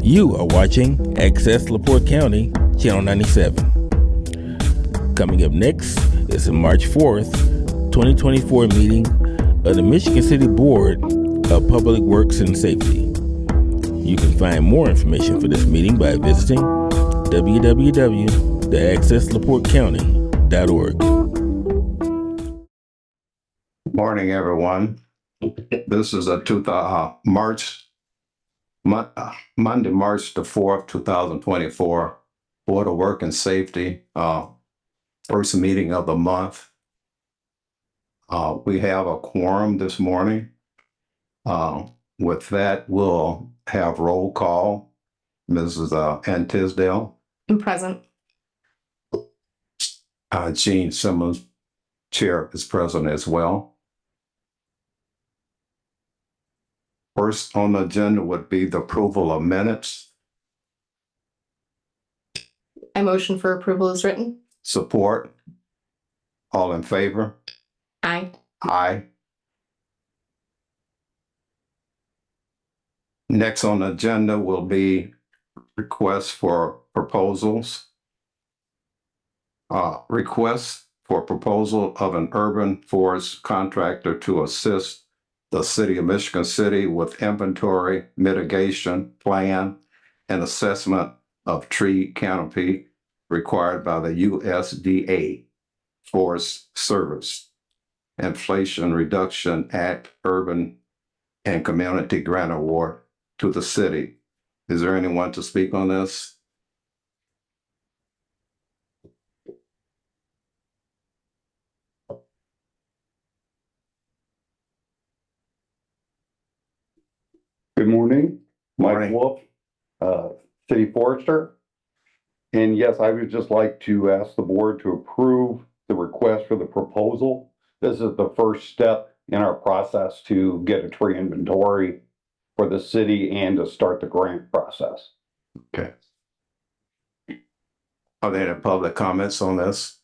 You are watching Access LaPorte County, Channel 97. Coming up next is the March 4th, 2024 meeting of the Michigan City Board of Public Works and Safety. You can find more information for this meeting by visiting www.accesslaportecounty.org. Morning, everyone. This is a Monday, March the 4th, 2024, Board of Work and Safety, first meeting of the month. We have a quorum this morning. With that, we'll have roll call. Mrs. Ann Tisdale. I'm present. Gene Simmons, Chair, is present as well. First on the agenda would be the approval of minutes. I motion for approval as written. Support. All in favor? Aye. Aye. Next on the agenda will be requests for proposals. Requests for proposal of an urban forest contractor to assist the City of Michigan City with inventory, mitigation, plan, and assessment of tree canopy required by the USDA Forest Service, Inflation Reduction Act, Urban and Community Grant Award to the city. Is there anyone to speak on this? Good morning, Morning. Mike Wolf, City Forester. And yes, I would just like to ask the board to approve the request for the proposal. This is the first step in our process to get a tree inventory for the city and to start the grant process. Okay. Are there any public comments on this?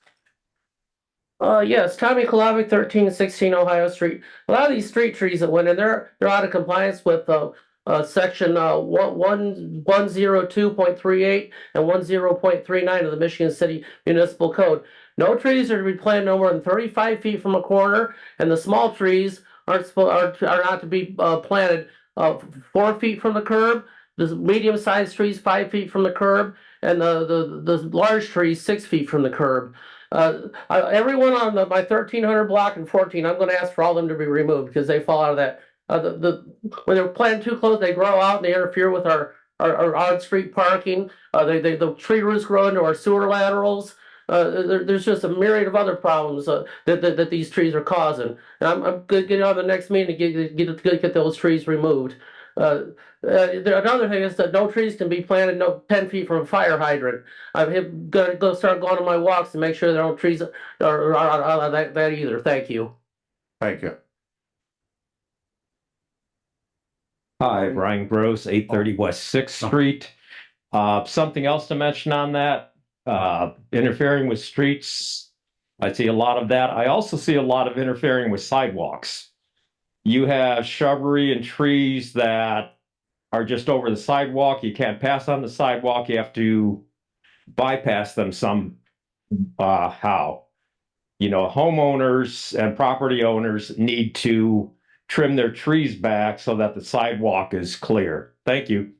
Yes, Tommy Kolovic, 1316 Ohio Street. A lot of these street trees that went in there, they're out of compliance with section 102.38 and 10.39 of the Michigan City Municipal Code. No trees are to be planted no more than 35 feet from a corner, and the small trees are not to be planted 4 feet from the curb. The medium-sized trees 5 feet from the curb, and the large trees 6 feet from the curb. Everyone on my 1300 block and 14, I'm going to ask for all of them to be removed because they fall out of that. When they're planted too close, they grow out and they interfere with our on-street parking. The tree roots grow into our sewer laterals. There's just a myriad of other problems that these trees are causing. And I'm going to get on the next meeting to get those trees removed. Another thing is that no trees can be planted 10 feet from a fire hydrant. I'm going to start going on my walks to make sure there are no trees are out of that either. Thank you. Thank you. Hi, Brian Gross, 830 West 6th Street. Something else to mention on that, interfering with streets. I see a lot of that. I also see a lot of interfering with sidewalks. You have shrubbery and trees that are just over the sidewalk. You can't pass on the sidewalk. You have to bypass them somehow. You know, homeowners and property owners need to trim their trees back so that the sidewalk is clear. Thank you.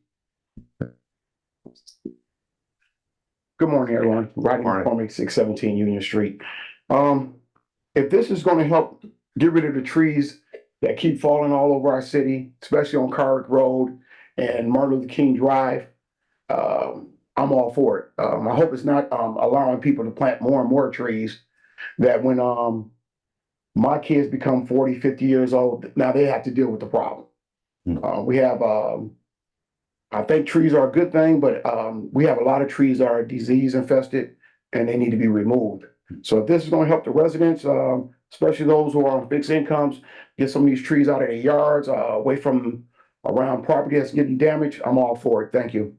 Good morning, everyone. Rodney McCormick, 617 Union Street. If this is going to help get rid of the trees that keep falling all over our city, especially on Carrick Road and Martin Luther King Drive, I'm all for it. I hope it's not allowing people to plant more and more trees that when my kids become 40, 50 years old, now they have to deal with the problem. We have, I think trees are a good thing, but we have a lot of trees that are disease infested and they need to be removed. So if this is going to help the residents, especially those who are on fixed incomes, get some of these trees out of their yards, away from around property that's getting damaged, I'm all for it. Thank you.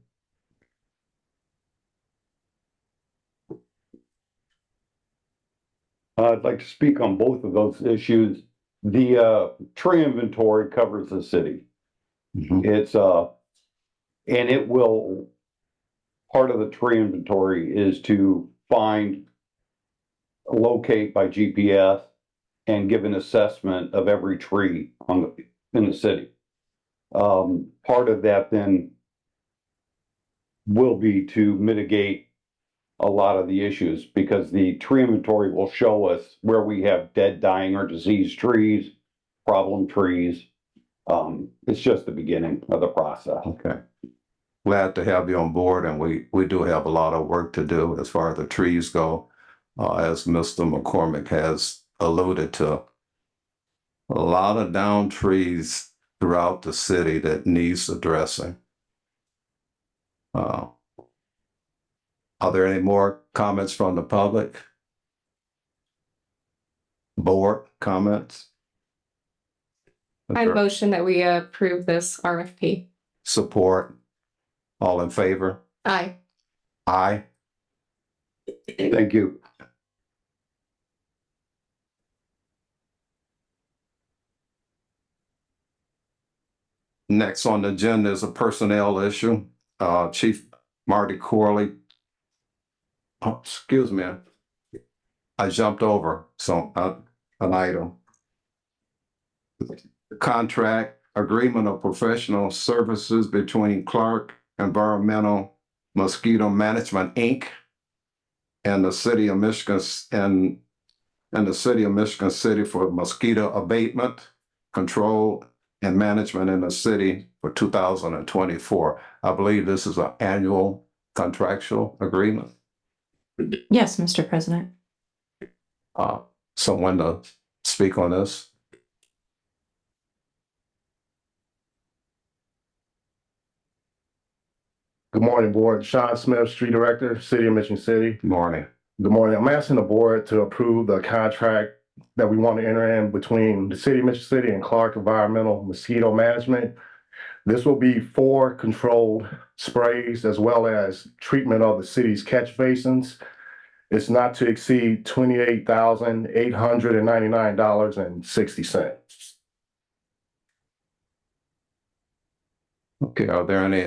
I'd like to speak on both of those issues. The tree inventory covers the city. It's And it will, part of the tree inventory is to find, locate by GPS and give an assessment of every tree in the city. Part of that then will be to mitigate a lot of the issues, because the tree inventory will show us where we have dead, dying, or diseased trees, problem trees. It's just the beginning of the process. Okay. Glad to have you on board, and we do have a lot of work to do as far as the trees go. As Mr. McCormick has alluded to, a lot of down trees throughout the city that needs addressing. Are there any more comments from the public? Board comments? I motion that we approve this RFP. Support. All in favor? Aye. Aye. Thank you. Next on the agenda is a personnel issue. Chief Marty Corley. Oh, excuse me. I jumped over an item. Contract agreement of professional services between Clark Environmental Mosquito Management, Inc. and the city of Michigan and the city of Michigan City for mosquito abatement, control, and management in the city for 2024. I believe this is an annual contractual agreement. Yes, Mr. President. Someone to speak on this? Good morning, board. Sean Smith, Street Director, City of Michigan City. Good morning. Good morning. I'm asking the board to approve the contract that we want to enter in between the City of Michigan City and Clark Environmental Mosquito Management. This will be for controlled sprays as well as treatment of the city's catch basins. It's not to exceed $28,899.60. Okay, are there any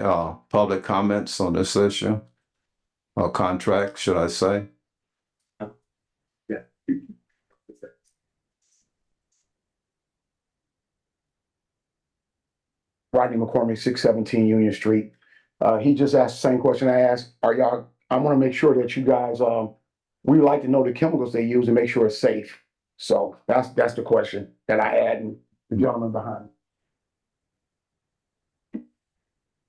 public comments on this issue? Or contract, should I say? Rodney McCormick, 617 Union Street. He just asked the same question I asked. I want to make sure that you guys, we like to know the chemicals they use and make sure it's safe. So that's the question that I had, and the gentleman behind.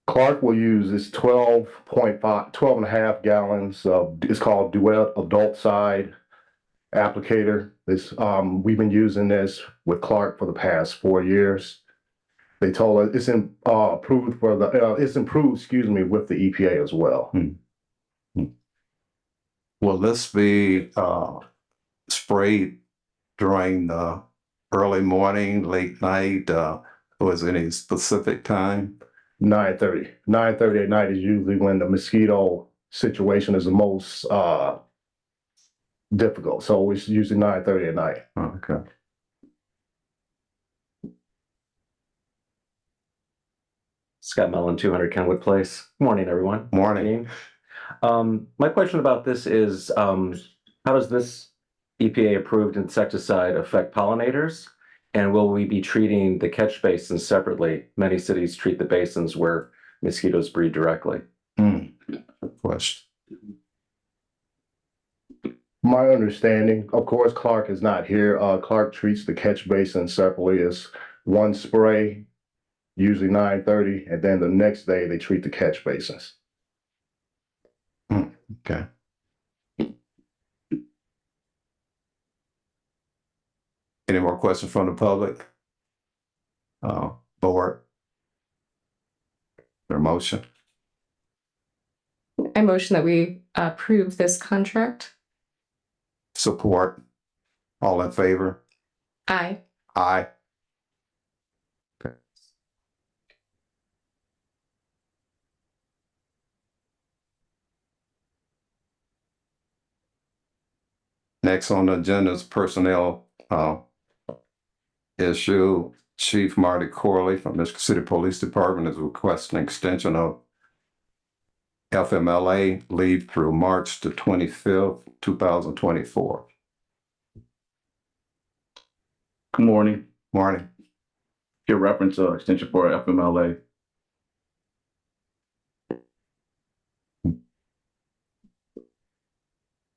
Clark will use this 12 and a half gallons of, it's called Duet Adult Side applicator. This, we've been using this with Clark for the past 4 years. They told us it's approved for the, it's improved, excuse me, with the EPA as well. Will this be sprayed during the early morning, late night? Was any specific time? 9:30. 9:30 at night is usually when the mosquito situation is the most difficult. So it's usually 9:30 at night. Okay. Scott Mellon, 200 Kenwood Place. Good morning, everyone. Morning. My question about this is, how does this EPA-approved insecticide affect pollinators? And will we be treating the catch basins separately? Many cities treat the basins where mosquitoes breed directly. Good question. My understanding, of course, Clark is not here. Clark treats the catch basin separately as one spray, usually 9:30, and then the next day they treat the catch basins. Okay. Any more questions from the public? Board? Their motion? I motion that we approve this contract. Support? All in favor? Aye. Aye. Okay. Next on the agenda is personnel issue. Chief Marty Corley from Michigan City Police Department is requesting extension of FMLA leave through March the 25th, 2024. Good morning. Morning. Your reference extension for FMLA.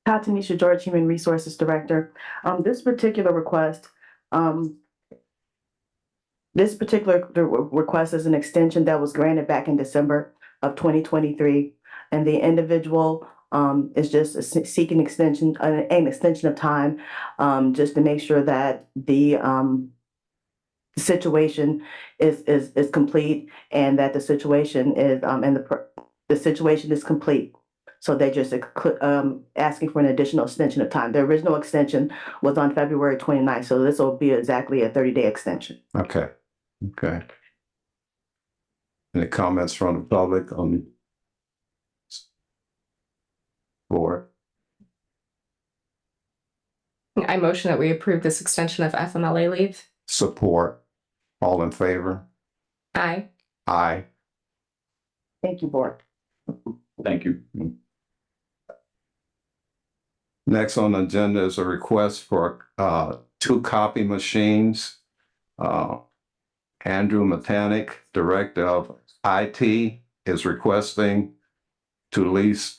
Tanisha George, Human Resources Director. This particular request, is an extension that was granted back in December of 2023. And the individual is just seeking an extension of time, just to make sure that the situation is complete and that the situation is, the situation is complete. So they just asking for an additional extension of time. The original extension was on February 29th, so this will be exactly a 30-day extension. Okay. Okay. Any comments from the public on the board? I motion that we approve this extension of FMLA leave. Support. All in favor? Aye. Aye. Thank you, Board. Thank you. Next on the agenda is a request for 2 copy machines. Andrew Mechanic, Director of IT, is requesting to lease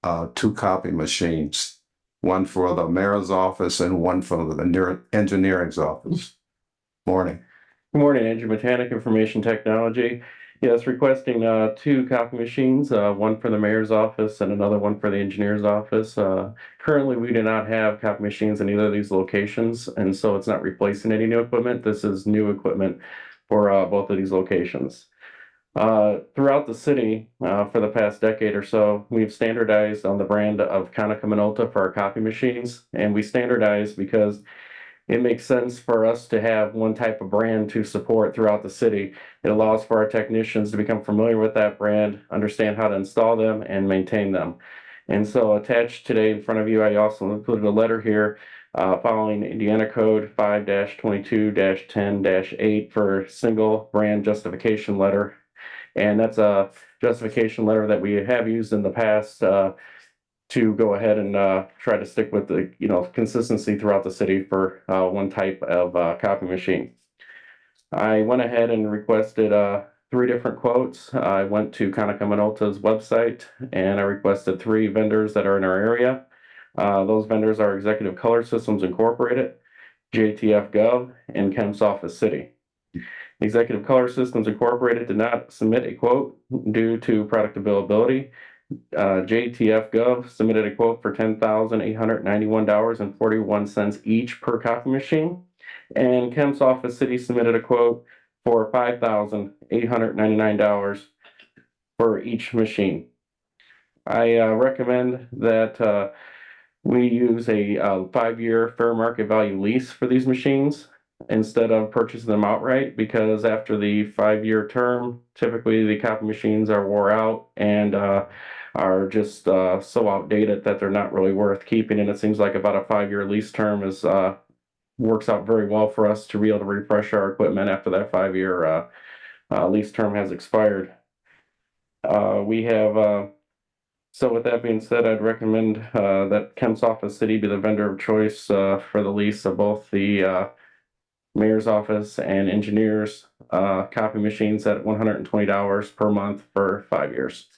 2 copy machines, one for the mayor's office and one for the engineering's office. Morning. Good morning, Andrew Mechanic, Information Technology. Yes, requesting 2 copy machines, one for the mayor's office and another one for the engineer's office. Currently, we do not have copy machines in either of these locations, and so it's not replacing any new equipment. This is new equipment for both of these locations. Throughout the city, for the past decade or so, we've standardized on the brand of Konica Minolta for our copy machines, and we standardize because it makes sense for us to have one type of brand to support throughout the city. It allows for our technicians to become familiar with that brand, understand how to install them, and maintain them. And so attached today in front of you, I also included a letter here following Indiana Code 5-22-10-8 for single brand justification letter. And that's a justification letter that we have used in the past to go ahead and try to stick with the consistency throughout the city for one type of copy machine. I went ahead and requested 3 different quotes. I went to Konica Minolta's website and I requested 3 vendors that are in our area. Those vendors are Executive Color Systems Incorporated, JTF Gov, and Kemp's Office City. Executive Color Systems Incorporated did not submit a quote due to product availability. JTF Gov submitted a quote for $10,891.41 each per copy machine, and Kemp's Office City submitted a quote for $5,899 for each machine. I recommend that we use a 5-year fair market value lease for these machines instead of purchasing them outright, because after the 5-year term, typically the copy machines are wore out and are just so outdated that they're not really worth keeping. And it seems like about a 5-year lease term is works out very well for us to be able to refresh our equipment after that 5-year lease term has expired. We have so with that being said, I'd recommend that Kemp's Office City be the vendor of choice for the lease of both the mayor's office and engineers copy machines at $120 per month for 5 years.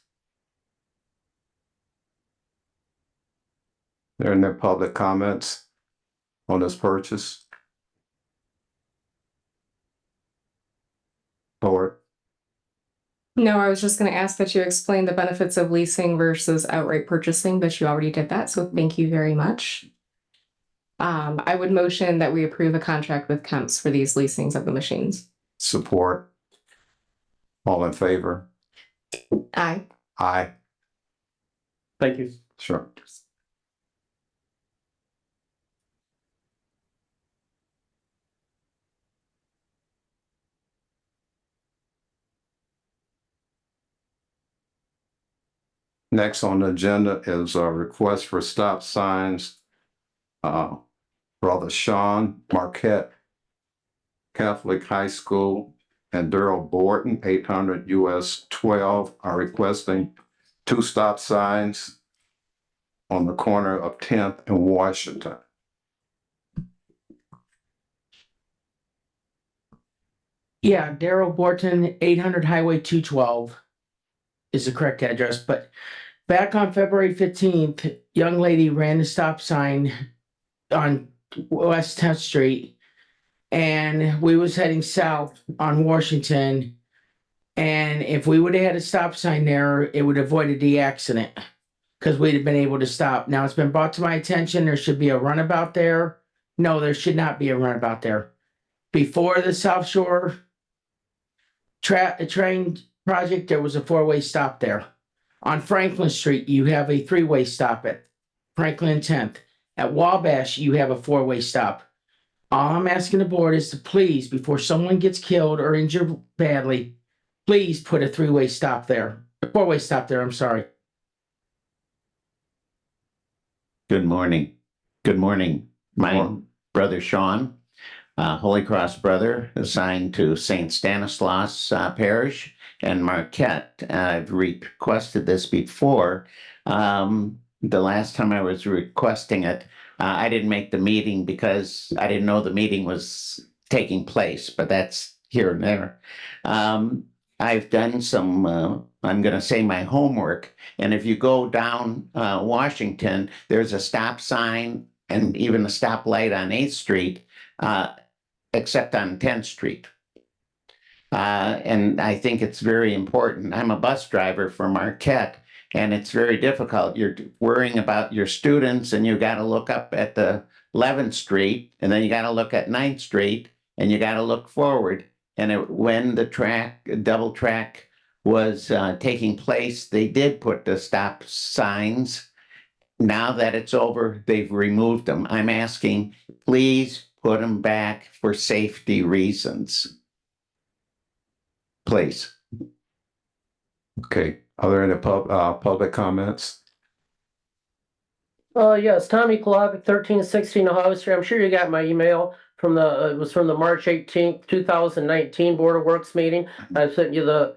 There are no public comments on this purchase? Board? No, I was just going to ask that you explain the benefits of leasing versus outright purchasing, but you already did that, so thank you very much. I would motion that we approve a contract with Kemp's for these leasings of the machines. Support. All in favor? Aye. Aye. Thank you. Sure. Next on the agenda is a request for stop signs. Brother Sean Marquette Catholic High School and Daryl Borton, 800 US 12, are requesting 2 stop signs on the corner of 10th and Washington. Yeah, Daryl Borton, 800 Highway 212 is the correct address. But back on February 15th, young lady ran the stop sign on West 10th Street, and we was heading south on Washington. And if we would have had a stop sign there, it would have avoided the accident because we'd have been able to stop. Now, it's been brought to my attention there should be a runabout there. No, there should not be a runabout there. Before the South Shore train project, there was a 4-way stop there. On Franklin Street, you have a 3-way stop at Franklin and 10th. At Wabash, you have a 4-way stop. All I'm asking the board is to please, before someone gets killed or injured badly, please put a 3-way stop there. A 4-way stop there, I'm sorry. Good morning. Good morning. My brother Sean, Holy Cross brother, assigned to St. Stanislaus Parish and Marquette. I've requested this before. The last time I was requesting it, I didn't make the meeting because I didn't know the meeting was taking place, but that's here and there. I've done some, I'm going to say my homework. And if you go down Washington, there's a stop sign and even a stoplight on 8th Street, except on 10th Street. And I think it's very important. I'm a bus driver for Marquette, and it's very difficult. You're worrying about your students, and you got to look up at the 11th Street, and then you got to look at 9th Street, and you got to look forward. And when the double track was taking place, they did put the stop signs. Now that it's over, they've removed them. I'm asking, please put them back for safety reasons. Please. Okay, are there any public comments? Yes, Tommy Kolovic, 1316 Ohio Street. I'm sure you got my email from the, it was from the March 18th, 2019 Board of Works meeting. I sent you the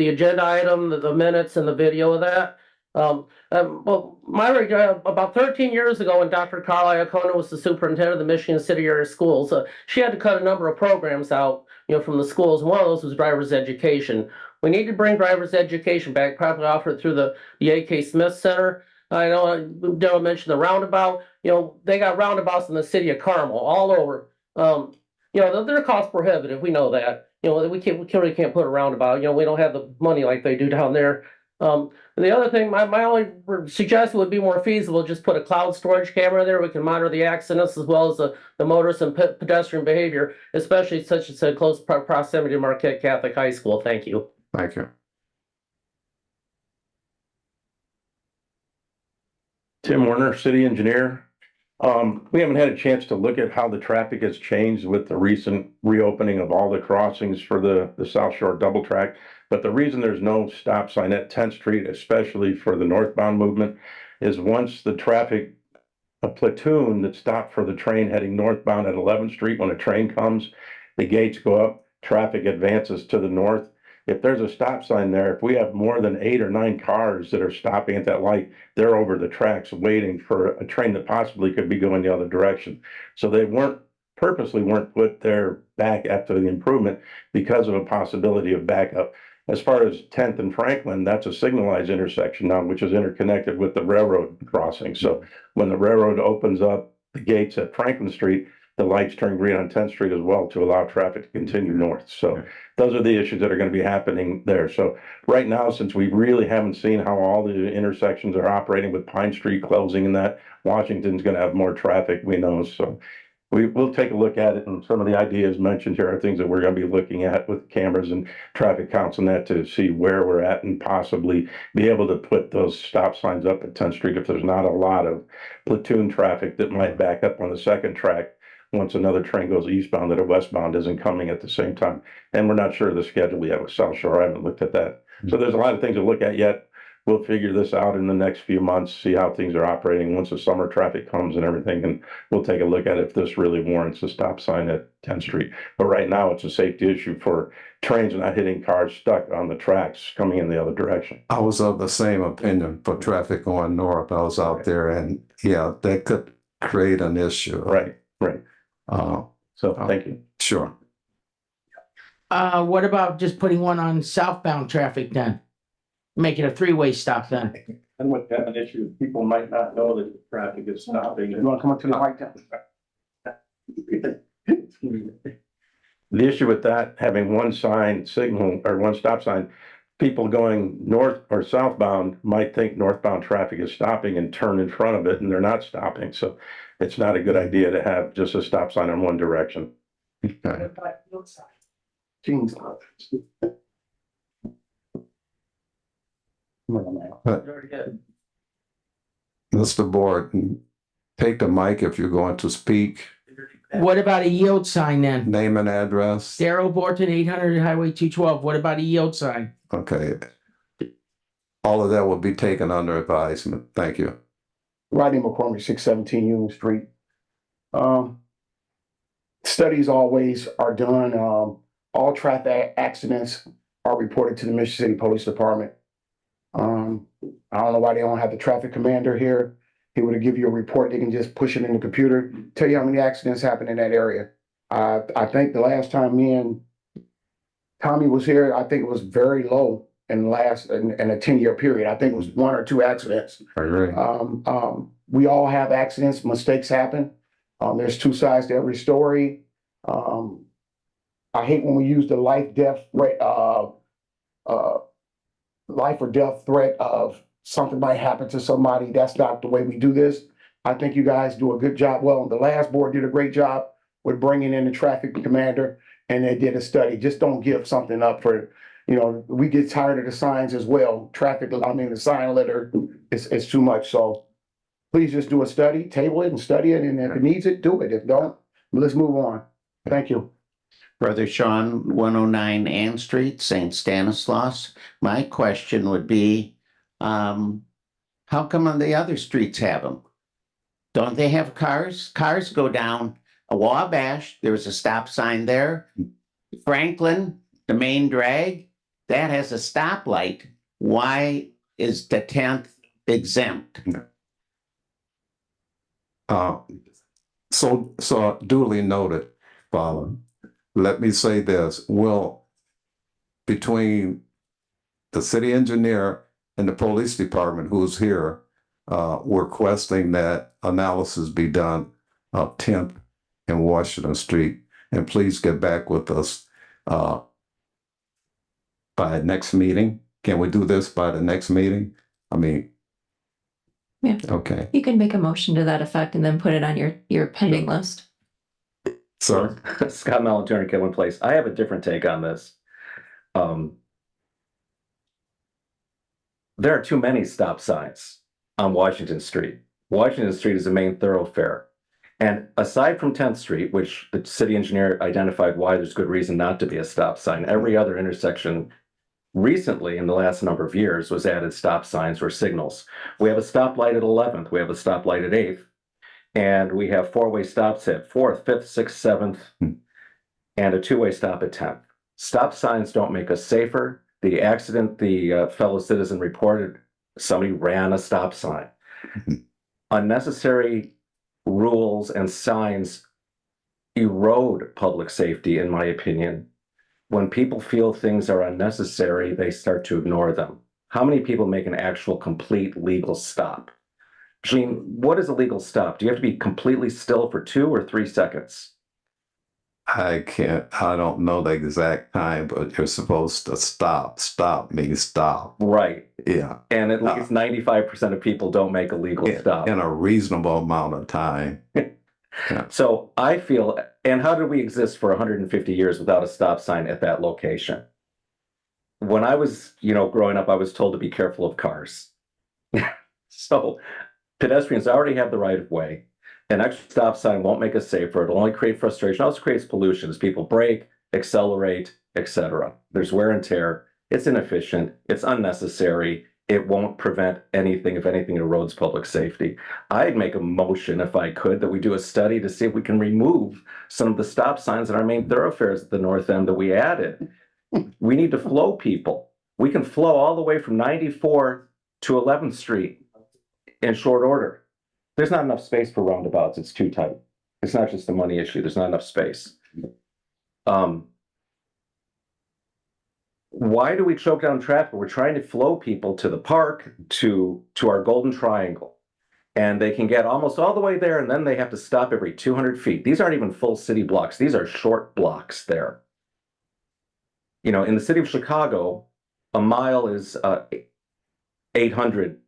agenda item, the minutes and the video of that. Well, about 13 years ago when Dr. Carla Iacona was the superintendent of the Michigan City area schools, she had to cut a number of programs out, from the schools. One of those was driver's education. We need to bring driver's education back, probably offer it through the A.K. Smith Center. I know Darryl mentioned the roundabout. They got roundabouts in the city of Carmel all over. They're cost prohibitive. We know that. We really can't put a roundabout. We don't have the money like they do down there. The other thing, my only suggestion would be more feasible, just put a cloud storage camera there. We can monitor the accidents as well as the motorist and pedestrian behavior, especially such as a close proximity to Marquette Catholic High School. Thank you. Thank you. Tim Werner, city engineer. We haven't had a chance to look at how the traffic has changed with the recent reopening of all the crossings for the South Shore double track. But the reason there's no stop sign at 10th Street, especially for the northbound movement, is once the traffic, a platoon that stopped for the train heading northbound at 11th Street, when a train comes, the gates go up, traffic advances to the north. If there's a stop sign there, if we have more than 8 or 9 cars that are stopping at that light, they're over the tracks waiting for a train that possibly could be going the other direction. So they purposely weren't put there back after the improvement because of a possibility of backup. As far as 10th and Franklin, that's a signalized intersection now, which is interconnected with the railroad crossing. So when the railroad opens up the gates at Franklin Street, the lights turn green on 10th Street as well to allow traffic to continue north. So those are the issues that are going to be happening there. So right now, since we really haven't seen how all the intersections are operating with Pine Street closing and that, Washington's going to have more traffic, we know. So we'll take a look at it, and some of the ideas mentioned here are things that we're going to be looking at with cameras and traffic counts and that to see where we're at and possibly be able to put those stop signs up at 10th Street if there's not a lot of platoon traffic that might back up on the second track once another train goes eastbound that a westbound isn't coming at the same time. And we're not sure of the schedule we have with South Shore. I haven't looked at that. So there's a lot of things to look at yet. we'll figure this out in the next few months, see how things are operating once the summer traffic comes and everything, and we'll take a look at if this really warrants a stop sign at 10th Street. But right now, it's a safety issue for trains not hitting cars stuck on the tracks coming in the other direction. I was of the same opinion for traffic going north. I was out there and yeah, that could create an issue. Right. So thank you. Sure. What about just putting one on southbound traffic then? Make it a three-way stop then? And with that, an issue, people might not know that the traffic is stopping. You wanna come up to the mic down? The issue with that, having one sign signal or one stop sign, people going north or southbound might think northbound traffic is stopping and turn in front of it, and they're not stopping. So it's not a good idea to have just a stop sign in one direction. Okay. Jeans. Mr. Board, take the mic if you're going to speak. What about a yield sign then? Name and address. Daryl Borton, 800 Highway 212. What about a yield sign? Okay. All of that will be taken under advisement. Thank you. Rodney McCormick, 617 Union Street. Studies always are done. All traffic accidents are reported to the Mission City Police Department. I don't know why they don't have the traffic commander here. He would give you a report. They can just push it in the computer, tell you how many accidents happened in that area. I think the last time me and Tommy was here, I think it was very low in a 10-year period. I think it was 1 or 2 accidents. I agree. We all have accidents, mistakes happen. There's 2 sides to every story. I hate when we use the life or death threat of something might happen to somebody. That's not the way we do this. I think you guys do a good job. Well, the last board did a great job with bringing in the traffic commander, and they did a study. Just don't give something up for, we get tired of the signs as well. The sign litter is too much. So please just do a study, table it and study it. And if it needs it, do it. If don't, let's move on. Thank you. Brother Sean, 109 Ann Street, St. Stanislaus. My question would be, how come on the other streets have them? Don't they have cars? Cars go down a Wabash, there was a stop sign there. Franklin, the main drag, that has a stoplight. Why is the 10th exempt? So duly noted, Father. Let me say this, between the city engineer and the police department who's here, we're requesting that analysis be done of 10th and Washington Street. And please get back with us by next meeting. Can we do this by the next meeting? Yeah. Okay. You can make a motion to that effect and then put it on your pending list. Sir? Scott Malatoni, Kevin Place. I have a different take on this. There are too many stop signs on Washington Street. Washington Street is the main thoroughfare. And aside from 10th Street, which the city engineer identified why there's good reason not to be a stop sign, every other intersection recently in the last number of years was added stop signs or signals. We have a stoplight at 11th, we have a stoplight at 8th, and we have 4-way stops at 4th, 5th, 6th, 7th, and a 2-way stop at 10th. Stop signs don't make us safer. The accident the fellow citizen reported, somebody ran a stop sign. Unnecessary rules and signs erode public safety, in my opinion. When people feel things are unnecessary, they start to ignore them. How many people make an actual complete legal stop? Gene, what is a legal stop? Do you have to be completely still for 2 or 3 seconds? I don't know the exact time, but you're supposed to stop. Stop means stop. Right. Yeah. And at least 95% of people don't make a legal stop. In a reasonable amount of time. So I feel, and how did we exist for 150 years without a stop sign at that location? When I was, growing up, I was told to be careful of cars. So pedestrians already have the right of way. An extra stop sign won't make us safer. It'll only create frustration. It also creates pollution as people brake, accelerate, etc. There's wear and tear. It's inefficient. It's unnecessary. it won't prevent anything. If anything, it erodes public safety. I'd make a motion, if I could, that we do a study to see if we can remove some of the stop signs in our main thoroughfares at the north end that we added. We need to flow people. We can flow all the way from 94 to 11th Street in short order. There's not enough space for roundabouts. It's too tight. It's not just a money issue. There's not enough space. Why do we choke down traffic? We're trying to flow people to the park, to our Golden Triangle. And they can get almost all the way there, and then they have to stop every 200 feet. These aren't even full city blocks. These are short blocks there. You know, in the city of Chicago, a mile is 800.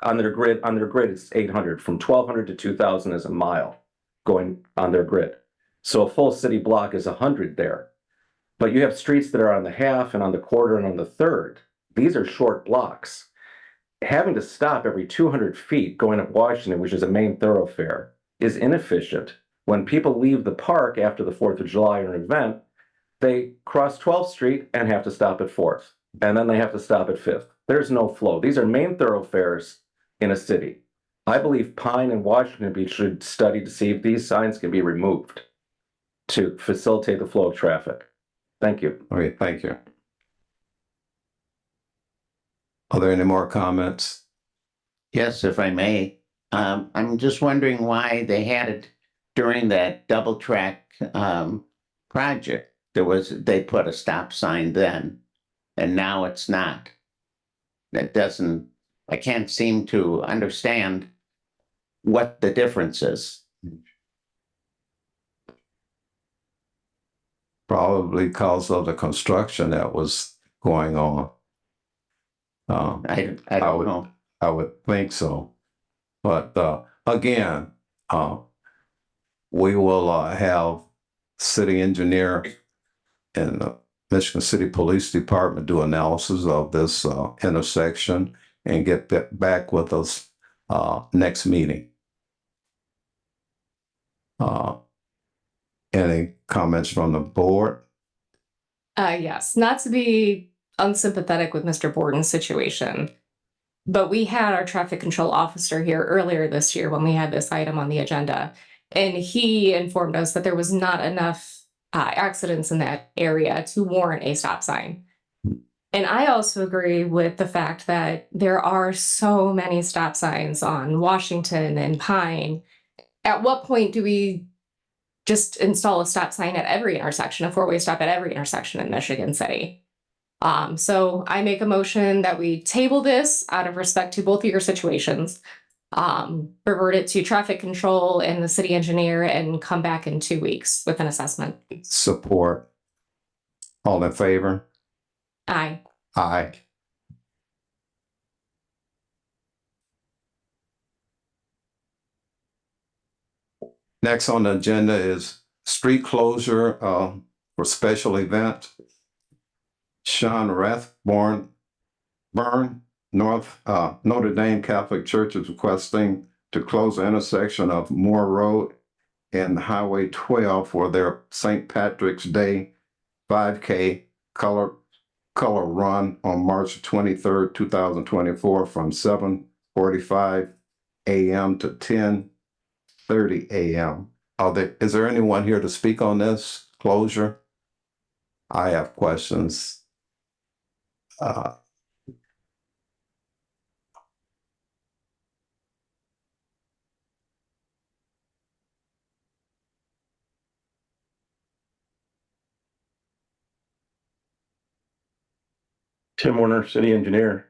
On their grid, it's 800. From 1,200 to 2,000 is a mile going on their grid. So a full city block is 100 there. But you have streets that are on the half and on the quarter and on the third. These are short blocks. Having to stop every 200 feet going up Washington, which is a main thoroughfare, is inefficient. When people leave the park after the 4th of July or an event, they cross 12th Street and have to stop at 4th. And then they have to stop at 5th. There's no flow. These are main thoroughfares in a city. I believe Pine and Washington Beach should study to see if these signs can be removed to facilitate the flow of traffic. Thank you. All right, thank you. Are there any more comments? Yes, if I may. I'm just wondering why they had it during that double track project. They put a stop sign then, and now it's not. I can't seem to understand what the difference is. Probably because of the construction that was going on. I don't know. I would think so. But again, we will have city engineer and the Michigan City Police Department do analysis of this intersection and get back with us next meeting. Any comments from the board? Yes, not to be unsympathetic with Mr. Borden's situation, but we had our traffic control officer here earlier this year when we had this item on the agenda, and he informed us that there was not enough accidents in that area to warrant a stop sign. And I also agree with the fact that there are so many stop signs on Washington and Pine. At what point do we just install a stop sign at every intersection, a four-way stop at every intersection in Michigan City? So I make a motion that we table this out of respect to both of your situations, revert it to traffic control and the city engineer, and come back in 2 weeks with an assessment. Support. All in favor? Aye. Aye. Next on the agenda is street closure for special event. Sean Rathborn, Notre Dame Catholic Church is requesting to close the intersection of Moore Road and Highway 12 for their St. Patrick's Day 5K color run on March 23rd, 2024 from 7:45 a.m. to 10:30 a.m. Is there anyone here to speak on this closure? I have questions. Tim Warner, city engineer.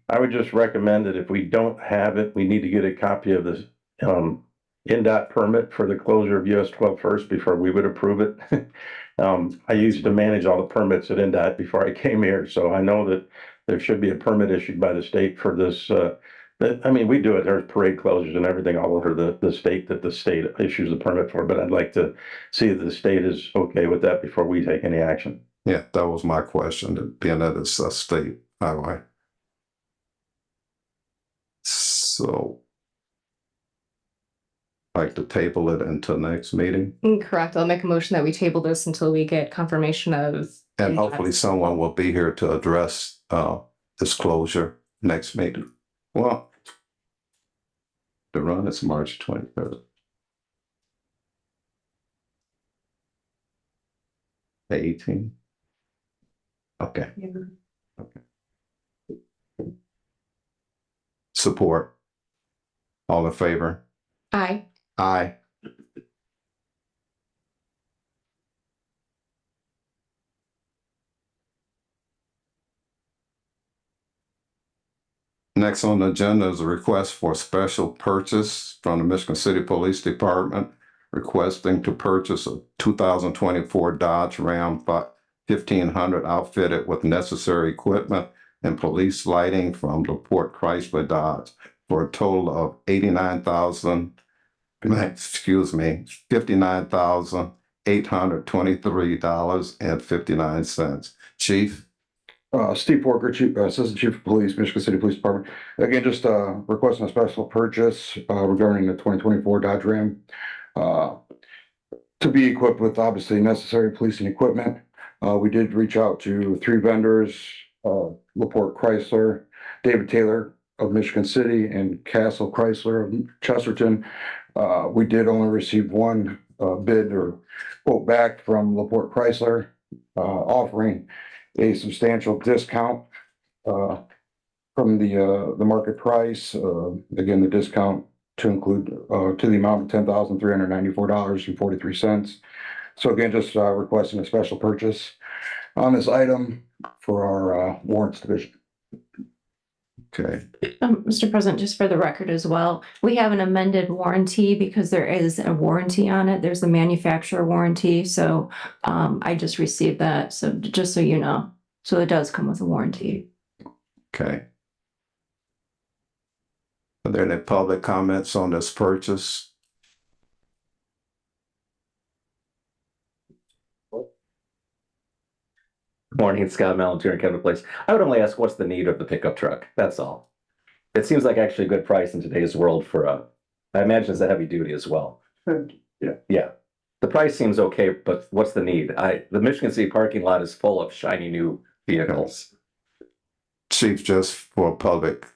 I would just recommend that if we don't have it, we need to get a copy of this NDOT permit for the closure of US 12 first before we would approve it. I used to manage all the permits at NDOT before I came here, so I know that there should be a permit issued by the state for this. I mean, we do it. There's parade closures and everything all over the state that the state issues a permit for, but I'd like to see if the state is okay with that before we take any action. Yeah, that was my question, being that it's a state highway. So, like to table it until next meeting? Correct. I'll make a motion that we table this until we get confirmation of. And hopefully someone will be here to address disclosure next meeting. Well, the run is March 23rd. 18. Okay. Support. All in favor? Aye. Aye. Next on the agenda is a request for special purchase from the Michigan City Police Department requesting to purchase a 2024 Dodge Ram 1500 outfitted with necessary equipment and police lighting from LaPorte Chrysler Dodge for a total of $59,823.59. Chief? Steve Porker, Assistant Chief of Police, Michigan City Police Department. Again, just requesting a special purchase regarding the 2024 Dodge Ram to be equipped with obviously necessary policing equipment. We did reach out to 3 vendors, LaPorte Chrysler, David Taylor of Michigan City, and Castle Chrysler of Chesterton. We did only receive one bid or quote back from LaPorte Chrysler offering a substantial discount from the market price. Again, the discount to include to the amount of $10,394.43. So again, just requesting a special purchase on this item for our warrants division. Okay. Mr. President, just for the record as well, we have an amended warranty because there is a warranty on it. There's a manufacturer warranty. So I just received that. So just so you know, so it does come with a warranty. Okay. Are there any public comments on this purchase? Morning, Scott Malentine in Kevin Place. I would only ask, what's the need of the pickup truck? That's all. It seems like actually a good price in today's world for I imagine it's a heavy duty as well. Yeah. The price seems okay, but what's the need? The Michigan City parking lot is full of shiny new vehicles. Chief, just for public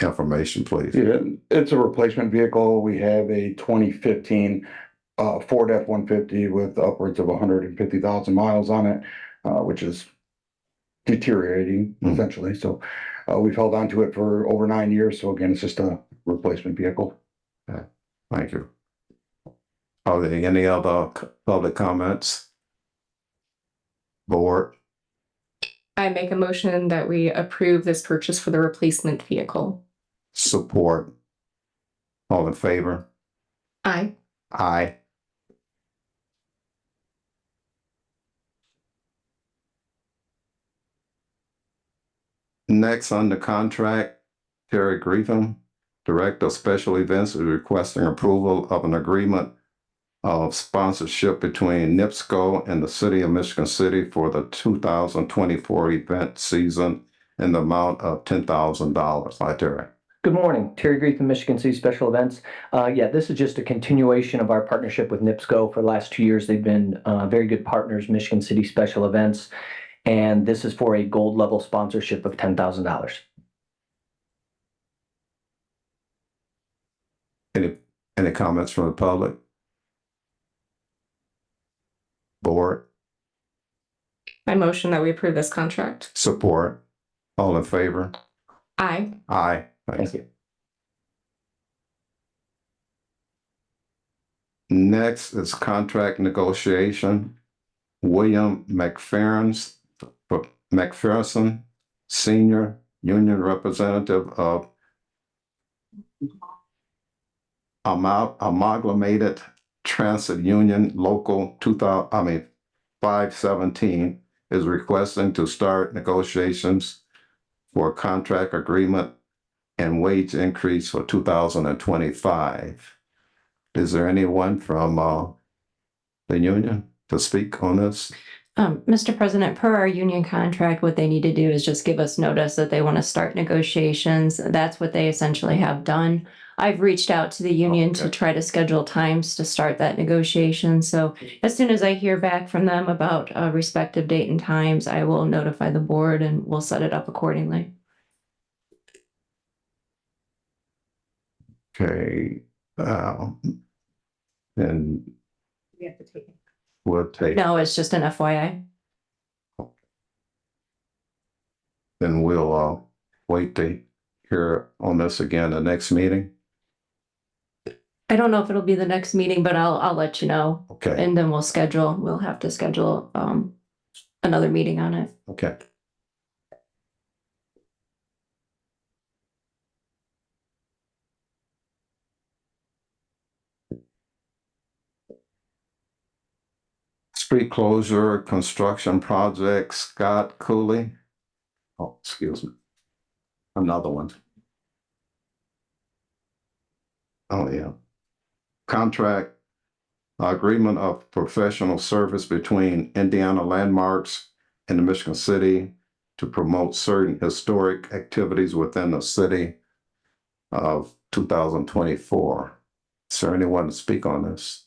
information, please. Yeah, it's a replacement vehicle. We have a 2015 Ford F-150 with upwards of 150,000 miles on it, which is deteriorating essentially. So we've held on to it for over 9 years. So again, it's just a replacement vehicle. Okay. Thank you. Are there any other public comments? Board? I make a motion that we approve this purchase for the replacement vehicle. Support. All in favor? Aye. Aye. Next on the contract, Terry Greetham, Director of Special Events, is requesting approval of an agreement of sponsorship between NIPSCO and the City of Michigan City for the 2024 event season in the amount of $10,000. Hi, Terry. Good morning, Terry Greetham, Michigan City Special Events. This is just a continuation of our partnership with NIPSCO for the last 2 years. They've been very good partners, Michigan City Special Events, and this is for a gold level sponsorship of $10,000. Any comments from the public? Board? I motion that we approve this contract. Support. All in favor? Aye. Aye. Thank you. Next is contract negotiation. William McPherson, Senior Union Representative of Amalgamated Transit Union Local 517 is requesting to start negotiations for a contract agreement and wage increase for 2025. Is there anyone from the union to speak on this? Mr. President, per our union contract, what they need to do is just give us notice that they want to start negotiations. That's what they essentially have done. I've reached out to the union to try to schedule times to start that negotiation. So as soon as I hear back from them about a respective date and times, I will notify the board and we'll set it up accordingly. Okay, and We have to take it. we'll take, No, it's just an FYI. then we'll, wait to hear on this again, the next meeting. I don't know if it'll be the next meeting, but I'll let you know. Okay, And then we'll have to schedule another meeting on it. okay. Street closure, construction project, Scott Cooley. Oh, excuse me. Another one. Oh, yeah. Contract agreement of professional service between Indiana Landmarks and the Michigan City to promote certain historic activities within the city of 2024. Is there anyone to speak on this?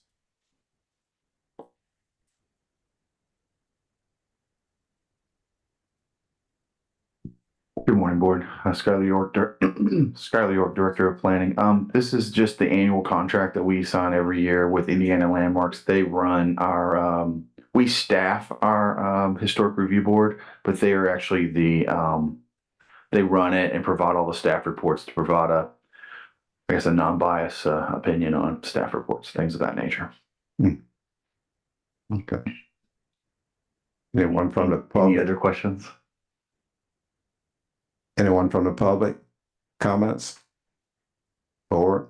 Good morning, Board. Skylar York, Skylar York, Director of Planning. This is just the annual contract that we sign every year with Indiana Landmarks. They run our, we staff our Historic Review Board, but they are actually they run it and provide all the staff reports to provide I guess, a non-biased opinion on staff reports, things of that nature. Okay. Anyone from the Any public? other questions? Anyone from the public? Comments? Board?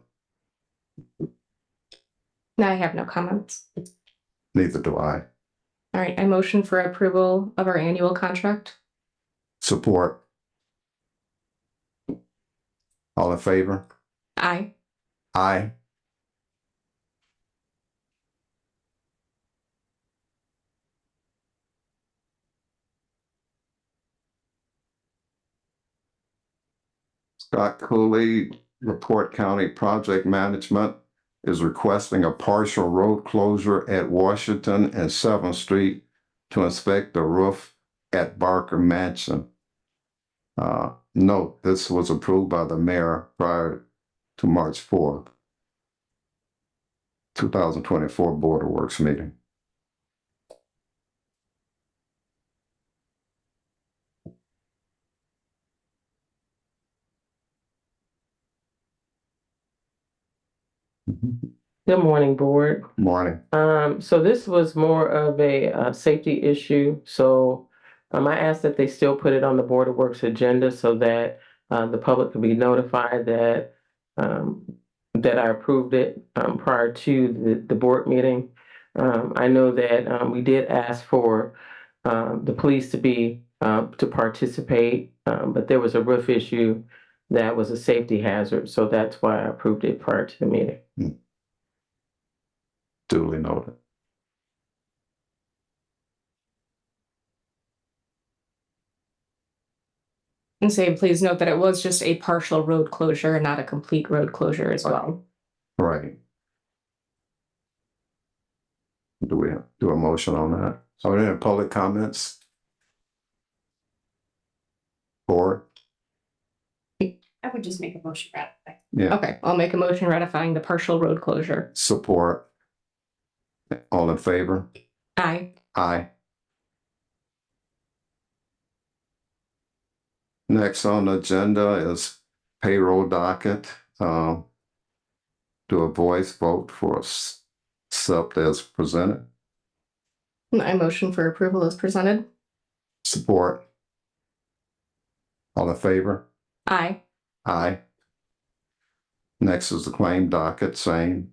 No, I have no comments. Neither do I. All right, I motion for approval of our annual contract. Support. All in favor? Aye. Aye. Scott Cooley, Report County Project Management, is requesting a partial road closure at Washington and 7th Street to inspect the roof at Barker Mansion. Note, this was approved by the mayor prior to March 4th, 2024 Board of Works meeting. Good morning, Board. Morning. So this was more of a safety issue. So I asked that they still put it on the Board of Works agenda so that the public can be notified that that I approved it prior to the board meeting. I know that we did ask for the police to be to participate, but there was a roof issue that was a safety hazard. So that's why I approved it prior to the meeting. Duly noted. And say, please note that it was just a partial road closure, not a complete road closure as well. Right. Do we do a motion on that? Are there any public comments? Board? I would just make a motion ratifying. Yeah. Okay, I'll make a motion ratifying the partial road closure. Support. All in favor? Aye. Aye. Next on the agenda is payroll docket. Do a voice vote for accept as presented. I motion for approval as presented. Support. All in favor? Aye. Aye. Next is the claim docket, same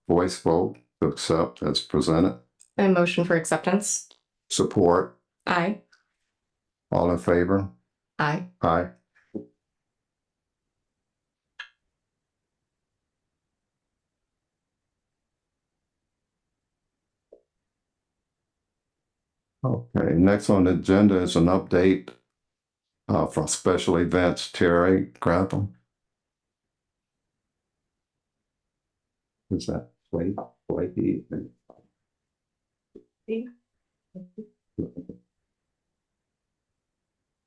voice vote to accept as presented. I motion for acceptance. Support. Aye. All in favor? Aye. Aye. Okay, next on the agenda is an update from special events, Terry Grantham. Is that Wait?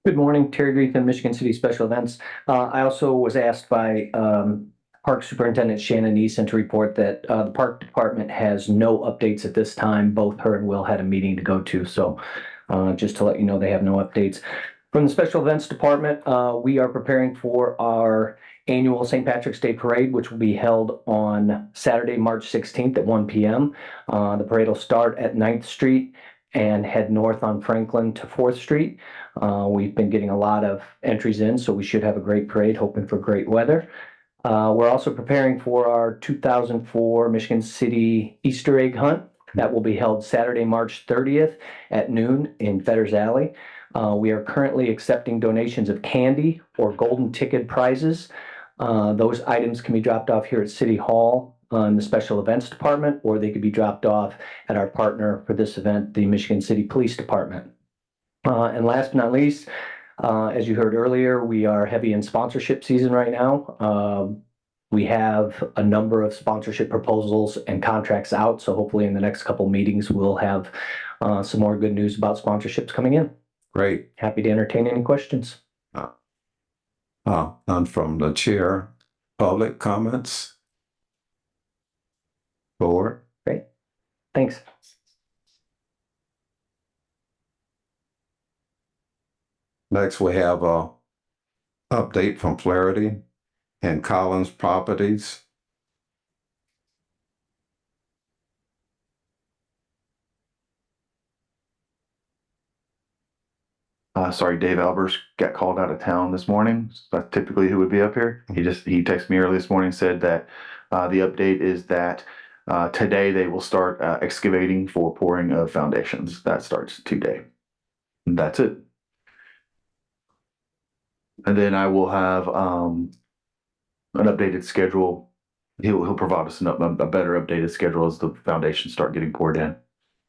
Good morning, Terry Greetham, Michigan City Special Events. I also was asked by Park Superintendent Shannon Eason to report that the Park Department has no updates at this time. Both her and Will had a meeting to go to, so just to let you know, they have no updates. From the Special Events Department, we are preparing for our annual St. Patrick's Day Parade, which will be held on Saturday, March 16th at 1 p.m. The parade will start at 9th Street and head north on Franklin to 4th Street. We've been getting a lot of entries in, so we should have a great parade, hoping for great weather. We're also preparing for our 2004 Michigan City Easter egg hunt. That will be held Saturday, March 30th at noon in Fetters Alley. We are currently accepting donations of candy or golden ticket prizes. Those items can be dropped off here at City Hall in the Special Events Department, or they could be dropped off at our partner for this event, the Michigan City Police Department. And last but not least, as you heard earlier, we are heavy in sponsorship season right now. We have a number of sponsorship proposals and contracts out, so hopefully in the next couple meetings, we'll have some more good news about sponsorships coming in. Great. Happy to entertain any questions. None from the chair. Public comments? Board? Great. Thanks. Next, we have a update from Flaherty and Collins Properties. Sorry, Dave Albers got called out of town this morning. That's typically who would be up here. He texted me early this morning and said that the update is that today they will start excavating for pouring of foundations. That starts today. And that's it. And then I will have an updated schedule. He'll provide us a better updated schedule as the foundations start getting poured in.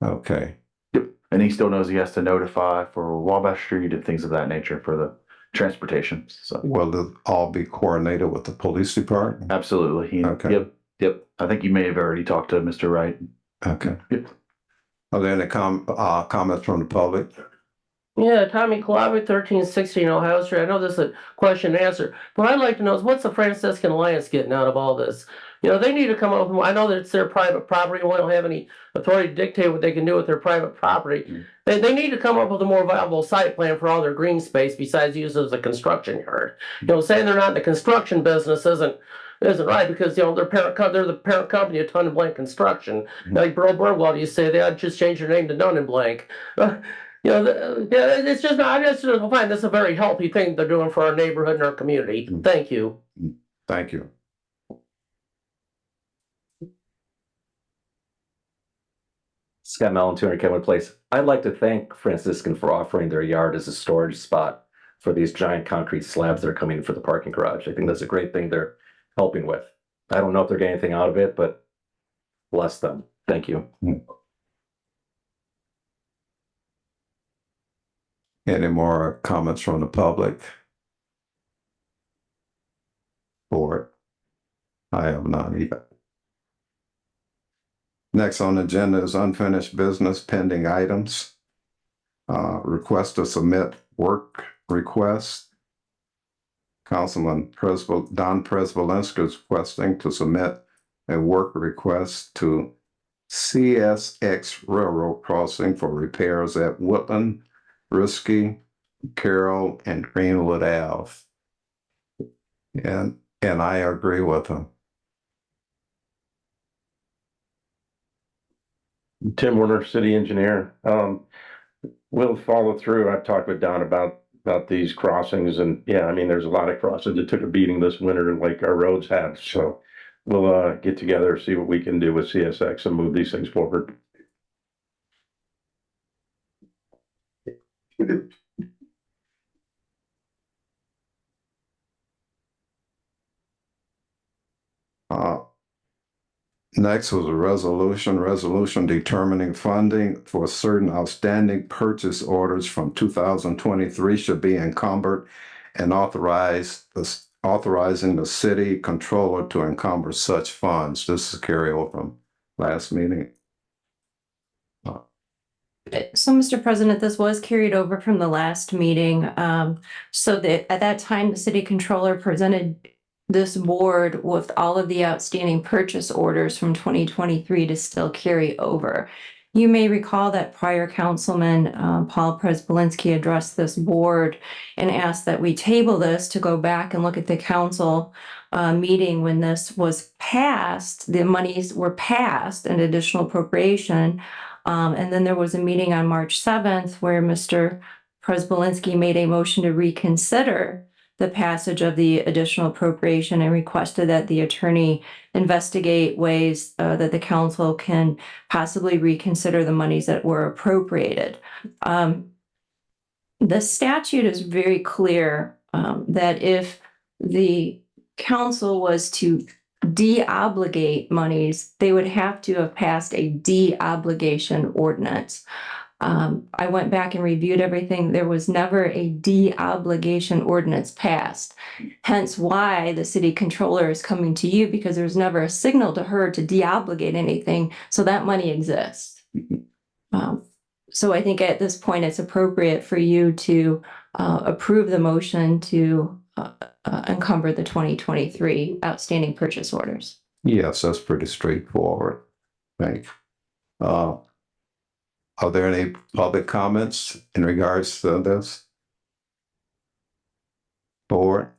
Okay. Yep. And he still knows he has to notify for Wabash Street and things of that nature for the transportation. So will it all be coordinated with the police department? Absolutely. Okay. Yep. I think you may have already talked to Mr. Wright. Okay. Yep. Are there any comments from the public? Yeah, Tommy Kalabi, 1316 Ohio Street. I know this is a question and answer. What I'd like to know is what's the Franciscan Alliance getting out of all this? You know, they need to come up with, I know that it's their private property. We don't have any authority to dictate what they can do with their private property. They need to come up with a more viable site plan for all their green space besides use it as a construction yard. You know, saying they're not in the construction business isn't right, because you know they're the parent company of Dun and Blank Construction. Like Burl Burwell used to say, they ought to just change their name to Dun and Blank. You know, it's just not. I just find this a very healthy thing they're doing for our neighborhood and our community. Thank you. Thank you. Scott Mellon, 200 Kenwood Place. I'd like to thank Franciscan for offering their yard as a storage spot for these giant concrete slabs that are coming in for the parking garage. I think that's a great thing they're helping with. I don't know if they're getting anything out of it, but bless them. Thank you. Any more comments from the public? Board? I have none either. Next on the agenda is unfinished business pending items. Request to submit work request. Councilman Don Prespolinski is requesting to submit a work request to CSX Railroad Crossing for repairs at Woodland, Risky, Carroll, and Greenwood Ave. And I agree with him. Tim Werner, city engineer. We'll follow through. I've talked with Don about these crossings, and yeah, I mean, there's a lot of crossings that took a beating this winter, like our roads have. So we'll get together, see what we can do with CSX and move these things forward. Next was a resolution determining funding for certain outstanding purchase orders from 2023 should be encumbered and authorizing the city controller to encumber such funds. This is carryover from last meeting. So, Mr. President, this was carried over from the last meeting. So that at that time, the city controller presented this board with all of the outstanding purchase orders from 2023 to still carry over. You may recall that prior councilman, Paul Prespolinski, addressed this board and asked that we table this to go back and look at the council meeting when this was passed. The monies were passed, an additional appropriation. And then there was a meeting on March 7th where Mr. Prespolinski made a motion to reconsider the passage of the additional appropriation and requested that the attorney investigate ways that the council can possibly reconsider the monies that were appropriated. The statute is very clear that if the council was to de-obligate monies, they would have to have passed a de-obligation ordinance. I went back and reviewed everything. There was never a de-obligation ordinance passed. Hence why the city controller is coming to you, because there's never a signal to her to de-obligate anything. So that money exists. So I think at this point, it's appropriate for you to approve the motion to encumber the 2023 outstanding purchase orders. Yes, that's pretty straightforward. Thank you. Are there any public comments in regards to this? Board?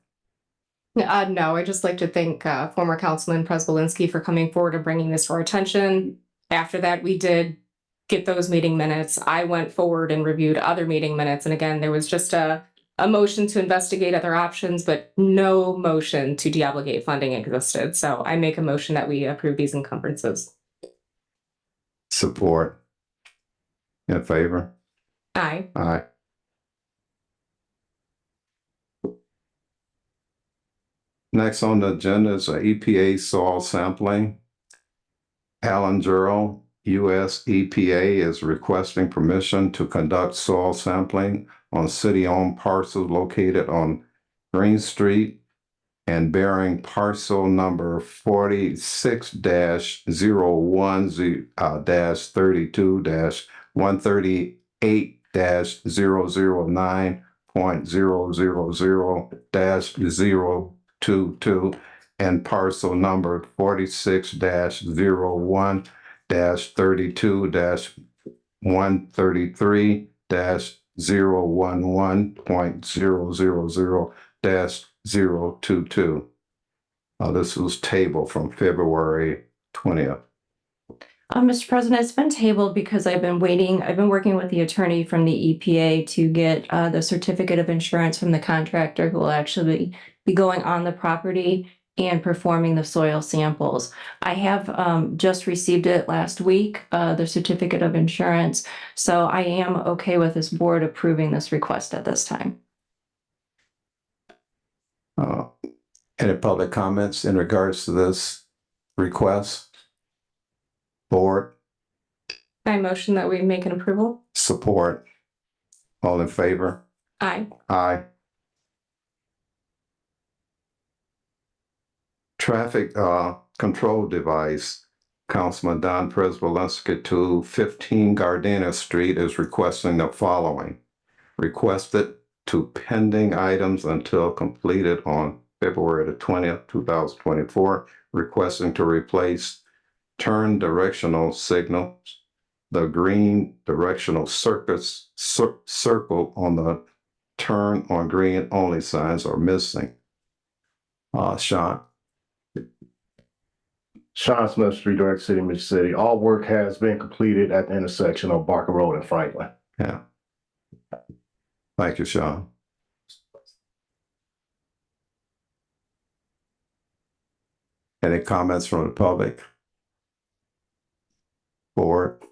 No, I'd just like to thank former Councilman Prespolinski for coming forward and bringing this to our attention. After that, we did get those meeting minutes. I went forward and reviewed other meeting minutes. And again, there was just a motion to investigate other options, but no motion to deobligate funding existed. So I make a motion that we approve these encumbrances. Support. In favor? Aye. Aye. Next on the agenda is EPA soil sampling. Alan Jurl, U.S. EPA, is requesting permission to conduct soil sampling on city-owned parcels located on Green Street and bearing parcel number 46-01-32-138-009.000-022 and parcel number 46-001-32-111.000-022. This was tabled from February 20th. Mr. President, it's been tabled because I've been working with the attorney from the EPA to get the certificate of insurance from the contractor who will actually be going on the property and performing the soil samples. I have just received it last week, the certificate of insurance. So I am okay with this board approving this request at this time. Any public comments in regards to this request? Board? I motion that we make an approval. Support. All in favor? Aye. Aye. Traffic control device. Councilman Don Prespolinski to 15 Gardena Street is requesting the following. Requested to pending items until completed on February the 20th, 2024, requesting to replace turn directional signals, the green directional circle on the turn on green only signs are missing. Sean? Sean Smith, Street Director, City of Mission City. All work has been completed at the intersection of Barker Road and Franklin. Yeah. Thank you, Sean. Any comments from the public? Board?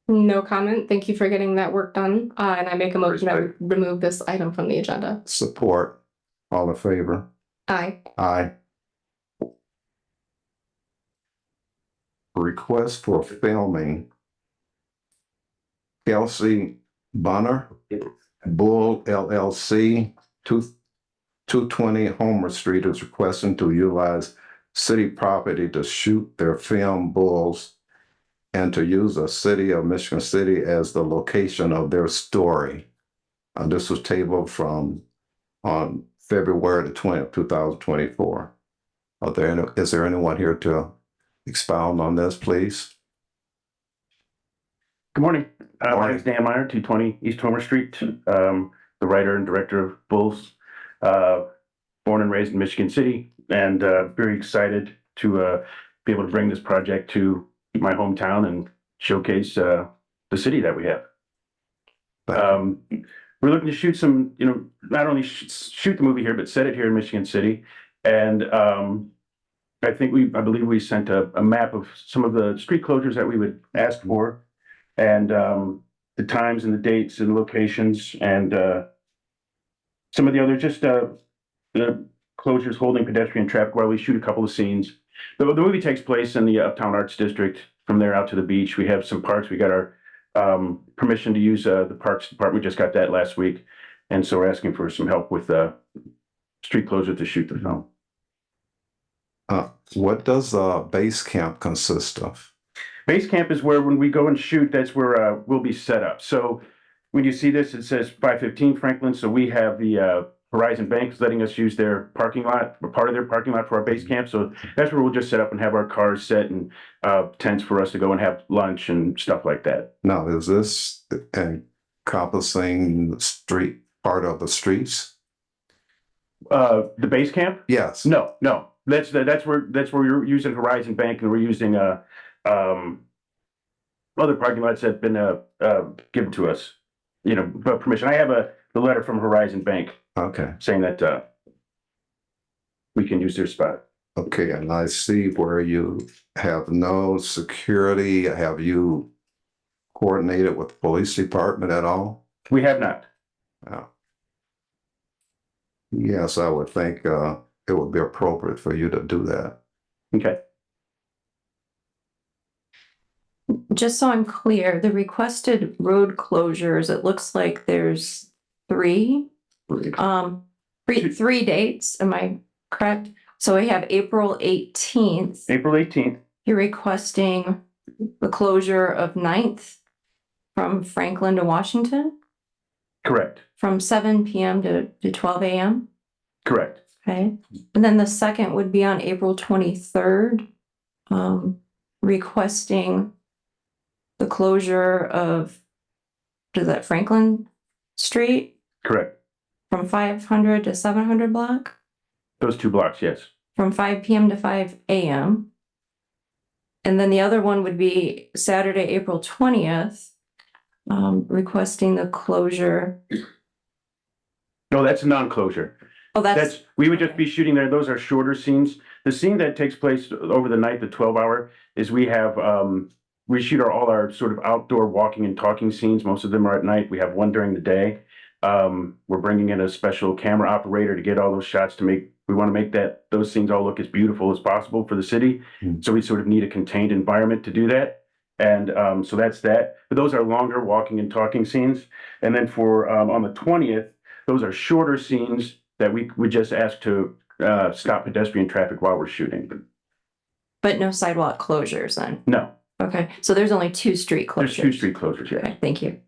No comment. Thank you for getting that work done. And I make a motion that we remove this item from the agenda. Support. All in favor? Aye. Aye. request for filming. Kelsey Bonner, Bull LLC, 220 Homer Street is requesting to utilize city property to shoot their film bulls and to use a city of Michigan City as the location of their story. This was tabled from on February the 20th, 2024. Is there anyone here to expound on this, please? Good morning. My name is Dan Meyer, 220 East Homer Street, the writer and director of Bulls. Born and raised in Michigan City, and very excited to be able to bring this project to my hometown and showcase the city that we have. We're looking to shoot some, not only shoot the movie here, but set it here in Michigan City. And I believe we sent a map of some of the street closures that we would ask for, and the times and the dates and locations, and some of the other the closures holding pedestrian traffic while we shoot a couple of scenes. The movie takes place in the Uptown Arts District. From there out to the beach, we have some parks. We got our permission to use the Parks Department. We just got that last week. And so we're asking for some help with street closure to shoot the film. What does base camp consist of? Base camp is where when we go and shoot, that's where we'll be set up. So when you see this, it says 515 Franklin. So we have the Horizon Bank letting us use their parking lot, or part of their parking lot for our base camp. So that's where we'll just set up and have our cars set and tents for us to go and have lunch and stuff like that. Now, is this encompassing the street, part of the streets? The base camp? Yes. No. That's where we're using Horizon Bank, and we're using other parking lots that have been given to us, permission. I have the letter from Horizon Bank. Okay. Saying that we can use their spot. Okay, and I see where you have no security. Have you coordinated with the police department at all? We have not. Yes, I would think it would be appropriate for you to do that. Okay. Just so I'm clear, the requested road closures, it looks like there's three dates, am I correct? So we have April 18th. April 18th. You're requesting the closure of 9th from Franklin to Washington? Correct. From 7 p.m. to 12 a.m.? Correct. Okay. And then the second would be on April 23rd, requesting the closure of, is that Franklin Street? Correct. From 500 to 700 block? Those 2 blocks, yes. From 5 p.m. to 5 a.m. And then the other one would be Saturday, April 20th, requesting the closure. No, that's a non-closure. Oh, we would just be shooting there. Those are shorter scenes. The scene that takes place over the night, the 12-hour, is we have we shoot all our sort of outdoor walking and talking scenes. Most of them are at night. We have one during the day. We're bringing in a special camera operator to get all those shots we want to make those scenes all look as beautiful as possible for the city. So we sort of need a contained environment to do that. And so that's that. But those are longer walking and talking scenes. And then for on the 20th, those are shorter scenes that we would just ask to stop pedestrian traffic while we're shooting. But no sidewalk closures then? No. Okay, so there's only 2 street closures? There's 2 street closures, yeah. Okay, thank you.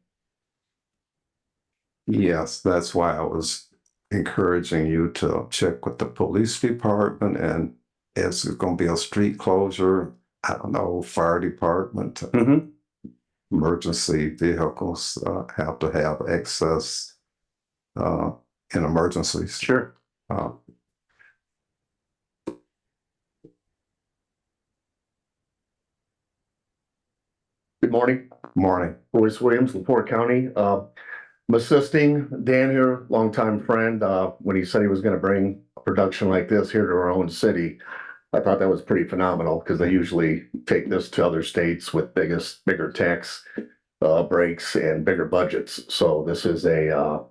Yes, that's why I was encouraging you to check with the police department, and is it going to be a street closure? I don't know, fire department, emergency vehicles have to have access in emergencies. Sure. Good morning. Morning. Royce Williams, LaPorte County. I'm assisting Dan here, longtime friend. When he said he was going to bring a production like this here to our own city, I thought that was pretty phenomenal because they usually take this to other states with bigger tax breaks and bigger budgets. So this is a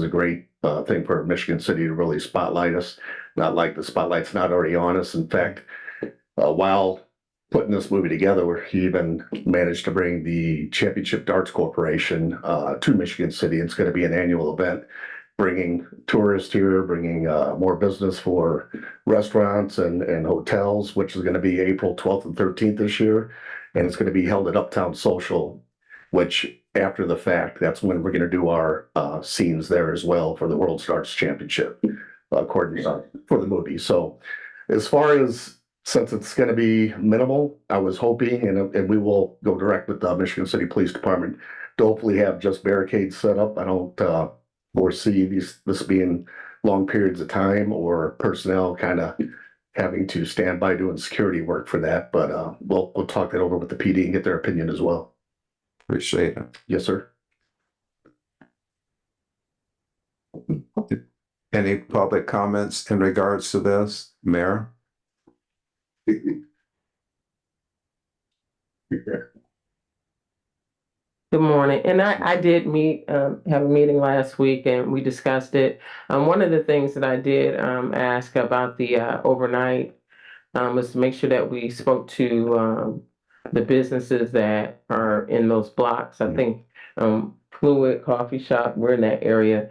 great thing for Michigan City to really spotlight us. Not like the spotlight's not already on us. In fact, while putting this movie together, where he even managed to bring the Championship Darts Corporation to Michigan City. It's going to be an annual event, bringing tourists here, bringing more business for restaurants and hotels, which is going to be April 12th and 13th this year. And it's going to be held at Uptown Social, which after the fact, that's when we're going to do our scenes there as well for the World Darts Championship, according for the movie. So as far as, since it's going to be minimal, I was hoping, and we will go direct with the Michigan City Police Department to hopefully have just barricades set up. I don't foresee this being long periods of time or personnel kind of having to stand by doing security work for that. But we'll talk that over with the PD and get their opinion as well. Appreciate it. Yes, sir. Any public comments in regards to this, Mayor? Good morning. And I did have a meeting last week and we discussed it. One of the things that I did ask about the overnight was to make sure that we spoke to the businesses that are in those blocks. I think Fluid Coffee Shop, we're in that area,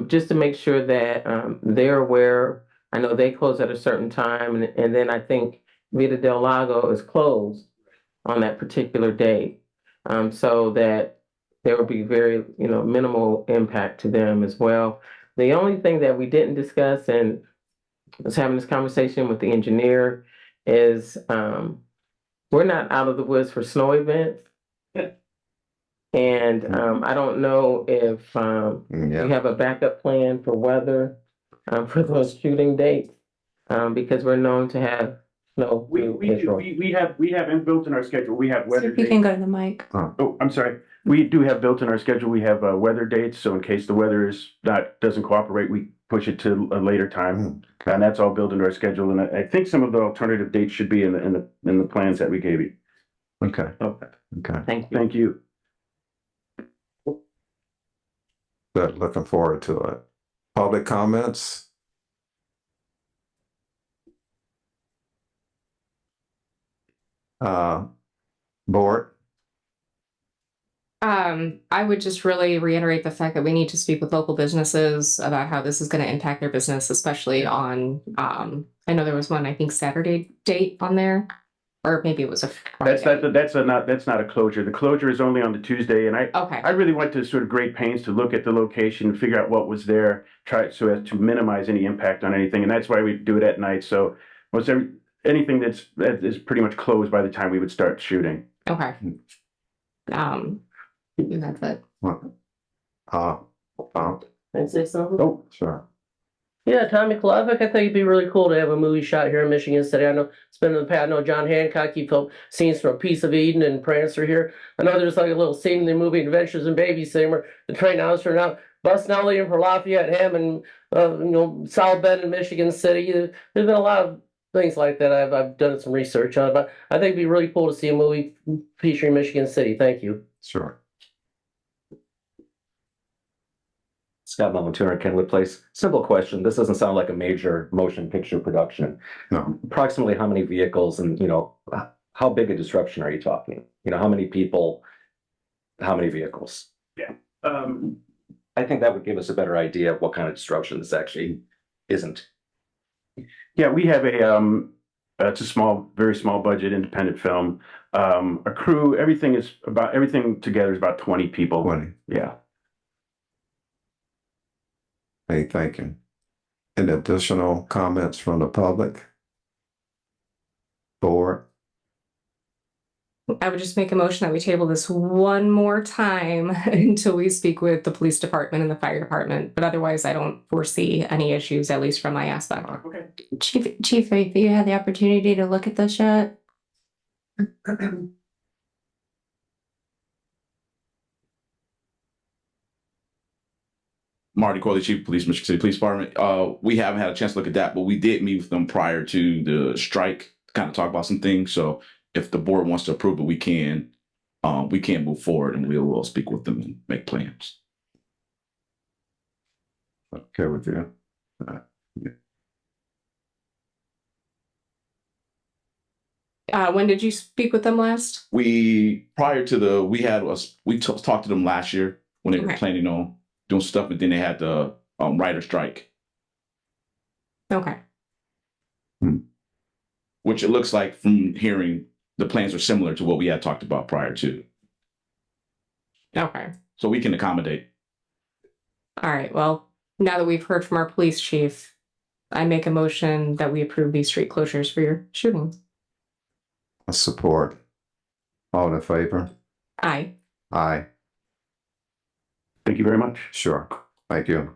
just to make sure that they're aware. I know they close at a certain time, and then I think Vita Del Lago is closed on that particular day. So that there will be very, minimal impact to them as well. The only thing that we didn't discuss, and I was having this conversation with the engineer, is we're not out of the woods for snow events. And I don't know if we have a backup plan for weather for those shooting dates, because we're known to have snow. We have built in our schedule. We have weather If you can go to the mic. Oh, I'm sorry. We do have built in our schedule. We have weather dates. So in case the weather doesn't cooperate, we push it to a later time. And that's all built into our schedule. And I think some of the alternative dates should be in the plans that we gave you. Okay. Okay. Thank you. Good. Looking forward to it. Public comments? Board? I would just really reiterate the fact that we need to speak with local businesses about how this is going to impact their business, especially on, I know there was one, I think Saturday date on there, or maybe it was a Friday. That's not a closure. The closure is only on the Tuesday, and I really went to sort of great pains to look at the location, figure out what was there, try so as to minimize any impact on anything, and that's why we do it at night. So anything that is pretty much closed by the time we would start shooting. Okay. That's it. Can I say something? Oh, sure. Yeah, Tommy Klavik, I think it'd be really cool to have a movie shot here in Michigan City. I know it's been in the past. I know John Hancock, he filmed scenes from A Piece of Eden and Prancer here. I know there's like a little scene in the movie Adventures in Babysitting where the train announcers are now busting out leaving for Lafayette, Hammond, South Bend in Michigan City. There's been a lot of things like that. I've done some research on, but I think it'd be really cool to see a movie featuring Michigan City. Thank you. Sure. Scott Malventura, Kenwood Place. Simple question. This doesn't sound like a major motion picture production. No. Approximately how many vehicles and, how big a disruption are you talking? How many people, how many vehicles? Yeah. I think that would give us a better idea of what kind of disruption this actually isn't. Yeah, we have it's a very small budget independent film. A crew, everything together is about 20 people. 20. Yeah. Hey, thank you. Any additional comments from the public? Board? I would just make a motion that we table this one more time until we speak with the police department and the fire department. But otherwise, I don't foresee any issues, at least from my aspect. Okay. Chief, have you had the opportunity to look at this yet? Marty Corley, Chief of Police, Michigan City Police Department. We haven't had a chance to look at that, but we did meet with them prior to the strike, kind of talk about some things. So if the board wants to approve it, we can move forward and we'll speak with them and make plans. Okay with you. When did you speak with them last? We talked to them last year when they were Okay. planning on doing stuff, but then they had the writer strike, Okay. which it looks like from hearing the plans are similar to what we had talked about prior to. Okay. So we can accommodate. All right. Well, now that we've heard from our police chief, I make a motion that we approve these street closures for your shootings. I support. All in favor? Aye. Aye. Thank you very much. Sure. Thank you.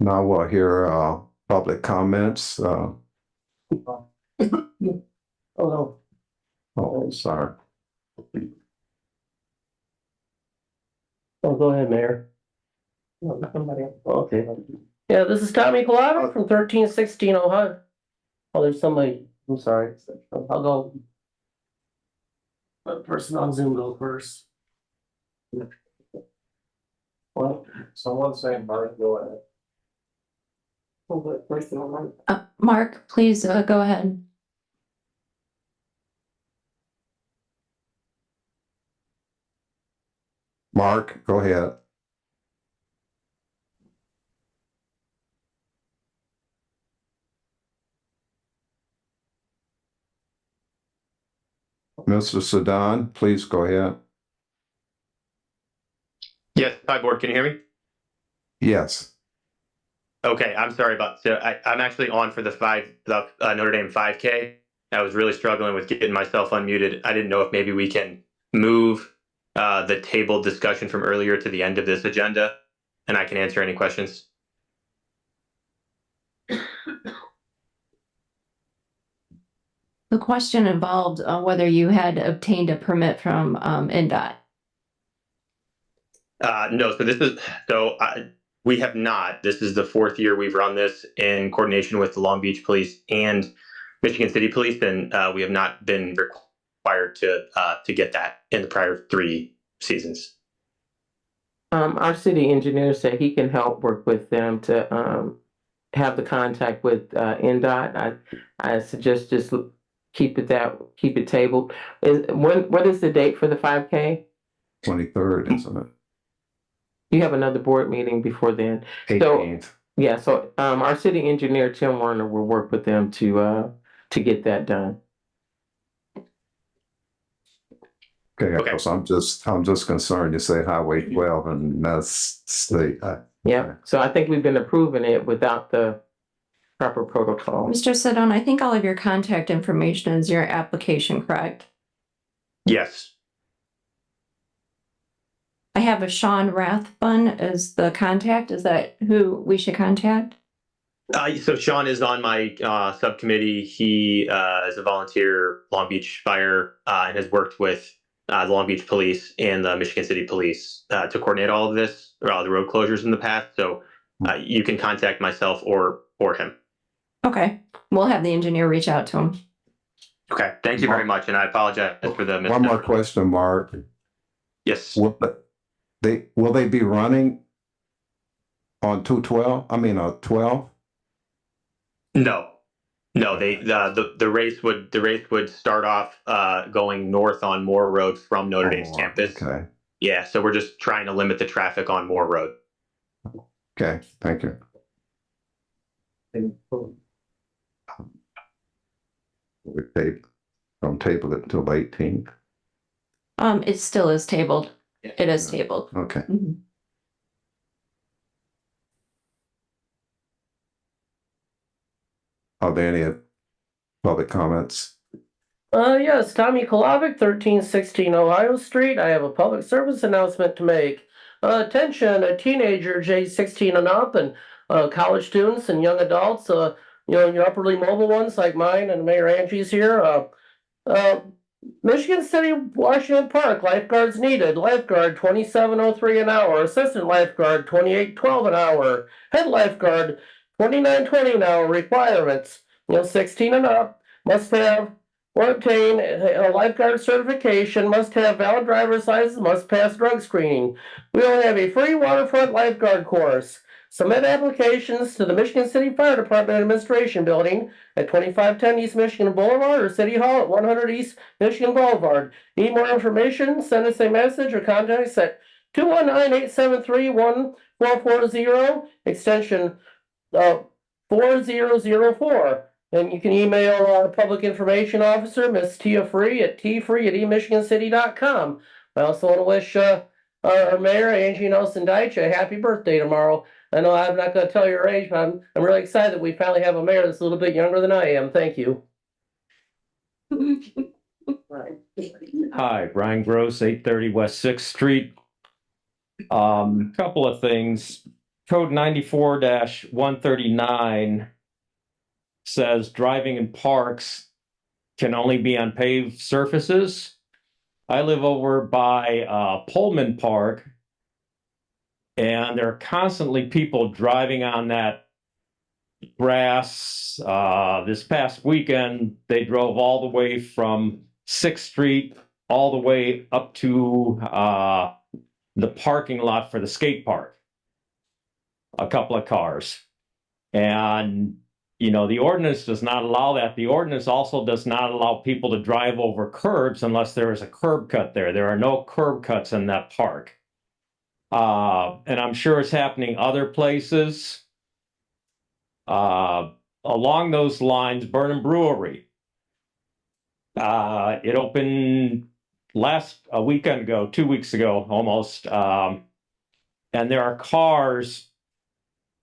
Now we'll hear public comments. Oh, no. Oh, sorry. Oh, go ahead, Mayor. Okay. Yeah, this is Tommy Kalavic from 1316 Ohio. Oh, there's somebody, I'm sorry. I'll go. Let the person on Zoom go first. What? Someone saying, Mark, go ahead. Mark, please go ahead. Mark, go ahead. Mr. Sedan, please go ahead. Yes, hi board, can you hear me? Yes. Okay, I'm sorry about, so I'm actually on for the Notre Dame 5K. I was really struggling with getting myself unmuted. I didn't know if maybe we can move the table discussion from earlier to the end of this agenda, and I can answer any questions. The question involved whether you had obtained a permit from NDOT. No, we have not. This is the 4th year we've run this in coordination with the Long Beach Police and Michigan City Police, and we have not been required to get that in the prior 3 seasons. Our city engineer said he can help work with them to have the contact with NDOT. I suggest just keep it tabled. What is the date for the 5K? 23rd, isn't it? You have another board meeting before then. 18th. So, yeah, so our city engineer, Tim Warner, will work with them to get that done. Okay, because I'm just concerned you say Highway 12 and that's state. Yeah, so I think we've been approving it without the proper protocol. Mr. Sedon, I think all of your contact information is your application, correct? Yes. I have a Sean Rathbun as the contact. Is that who we should contact? So Sean is on my subcommittee. He is a volunteer Long Beach Fire and has worked with the Long Beach Police and the Michigan City Police to coordinate all of this, or all the road closures in the past. So you can contact myself or him. Okay, we'll have the engineer reach out to him. Okay, thank you very much, and I apologize for the One more question, Mark. Yes. Will they be running on 212? I mean, 12? No, the race would start off going north on Moore Road from Notre Dame's campus. Okay. Yeah, so we're just trying to limit the traffic on Moore Road. Okay, thank you. We table it until the 18th. It still is tabled. It is tabled. Okay. Are there any public comments? Yes, Tommy Kalavic, 1316 Ohio Street. I have a public service announcement to make. Attention, a teenager, age 16 and up, and college students and young adults, your upperly mobile ones like mine and Mayor Angie's here. Michigan City, Washington Park, lifeguards needed. Lifeguard, $27.03 an hour. Assistant lifeguard, $28.12 an hour. Head lifeguard, $29.20 an hour. Requirements, 16 and up. Must have or obtain a lifeguard certification, must have valid driver's license, must pass drug screening. We will have a free waterfront lifeguard course. Submit applications to the Michigan City Fire Department Administration Building at 2510 East Michigan Boulevard or City Hall at 100 East Michigan Boulevard. Need more information? Send us a message or contact us at 219-873-1440, extension 4004. And you can email our Public Information Officer, Miss Tia Free, at tfree@emichigancity.com. I also want to wish our Mayor, Angie Nelson Deitch, a happy birthday tomorrow. I know I'm not going to tell your age, but I'm really excited that we finally have a mayor that's a little bit younger than I am. Thank you. Hi, Brian Gross, 830 West 6th Street. Couple of things. Code 94-139 says driving in parks can only be on paved surfaces. I live over by Pullman Park, and there are constantly people driving on that grass. This past weekend, they drove all the way from 6th Street all the way up to the parking lot for the skate park. A couple of cars. And, you know, the ordinance does not allow that. The ordinance also does not allow people to drive over curbs unless there is a curb cut there. There are no curb cuts in that park. And I'm sure it's happening other places. Along those lines, Burnham Brewery. It opened a weekend ago, 2 weeks ago almost. And there are cars,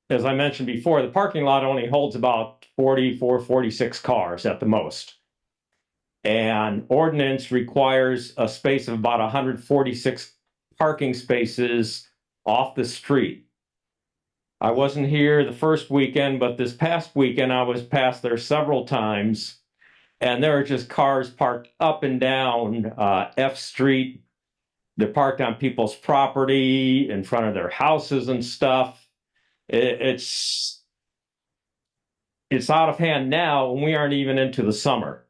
as I mentioned before, the parking lot only holds about 44, 46 cars at the most. And ordinance requires a space of about 146 parking spaces off the street. I wasn't here the first weekend, but this past weekend I was past there several times, and there are just cars parked up and down F Street. They're parked on people's property, in front of their houses and stuff. It's out of hand now, and we aren't even into the summer.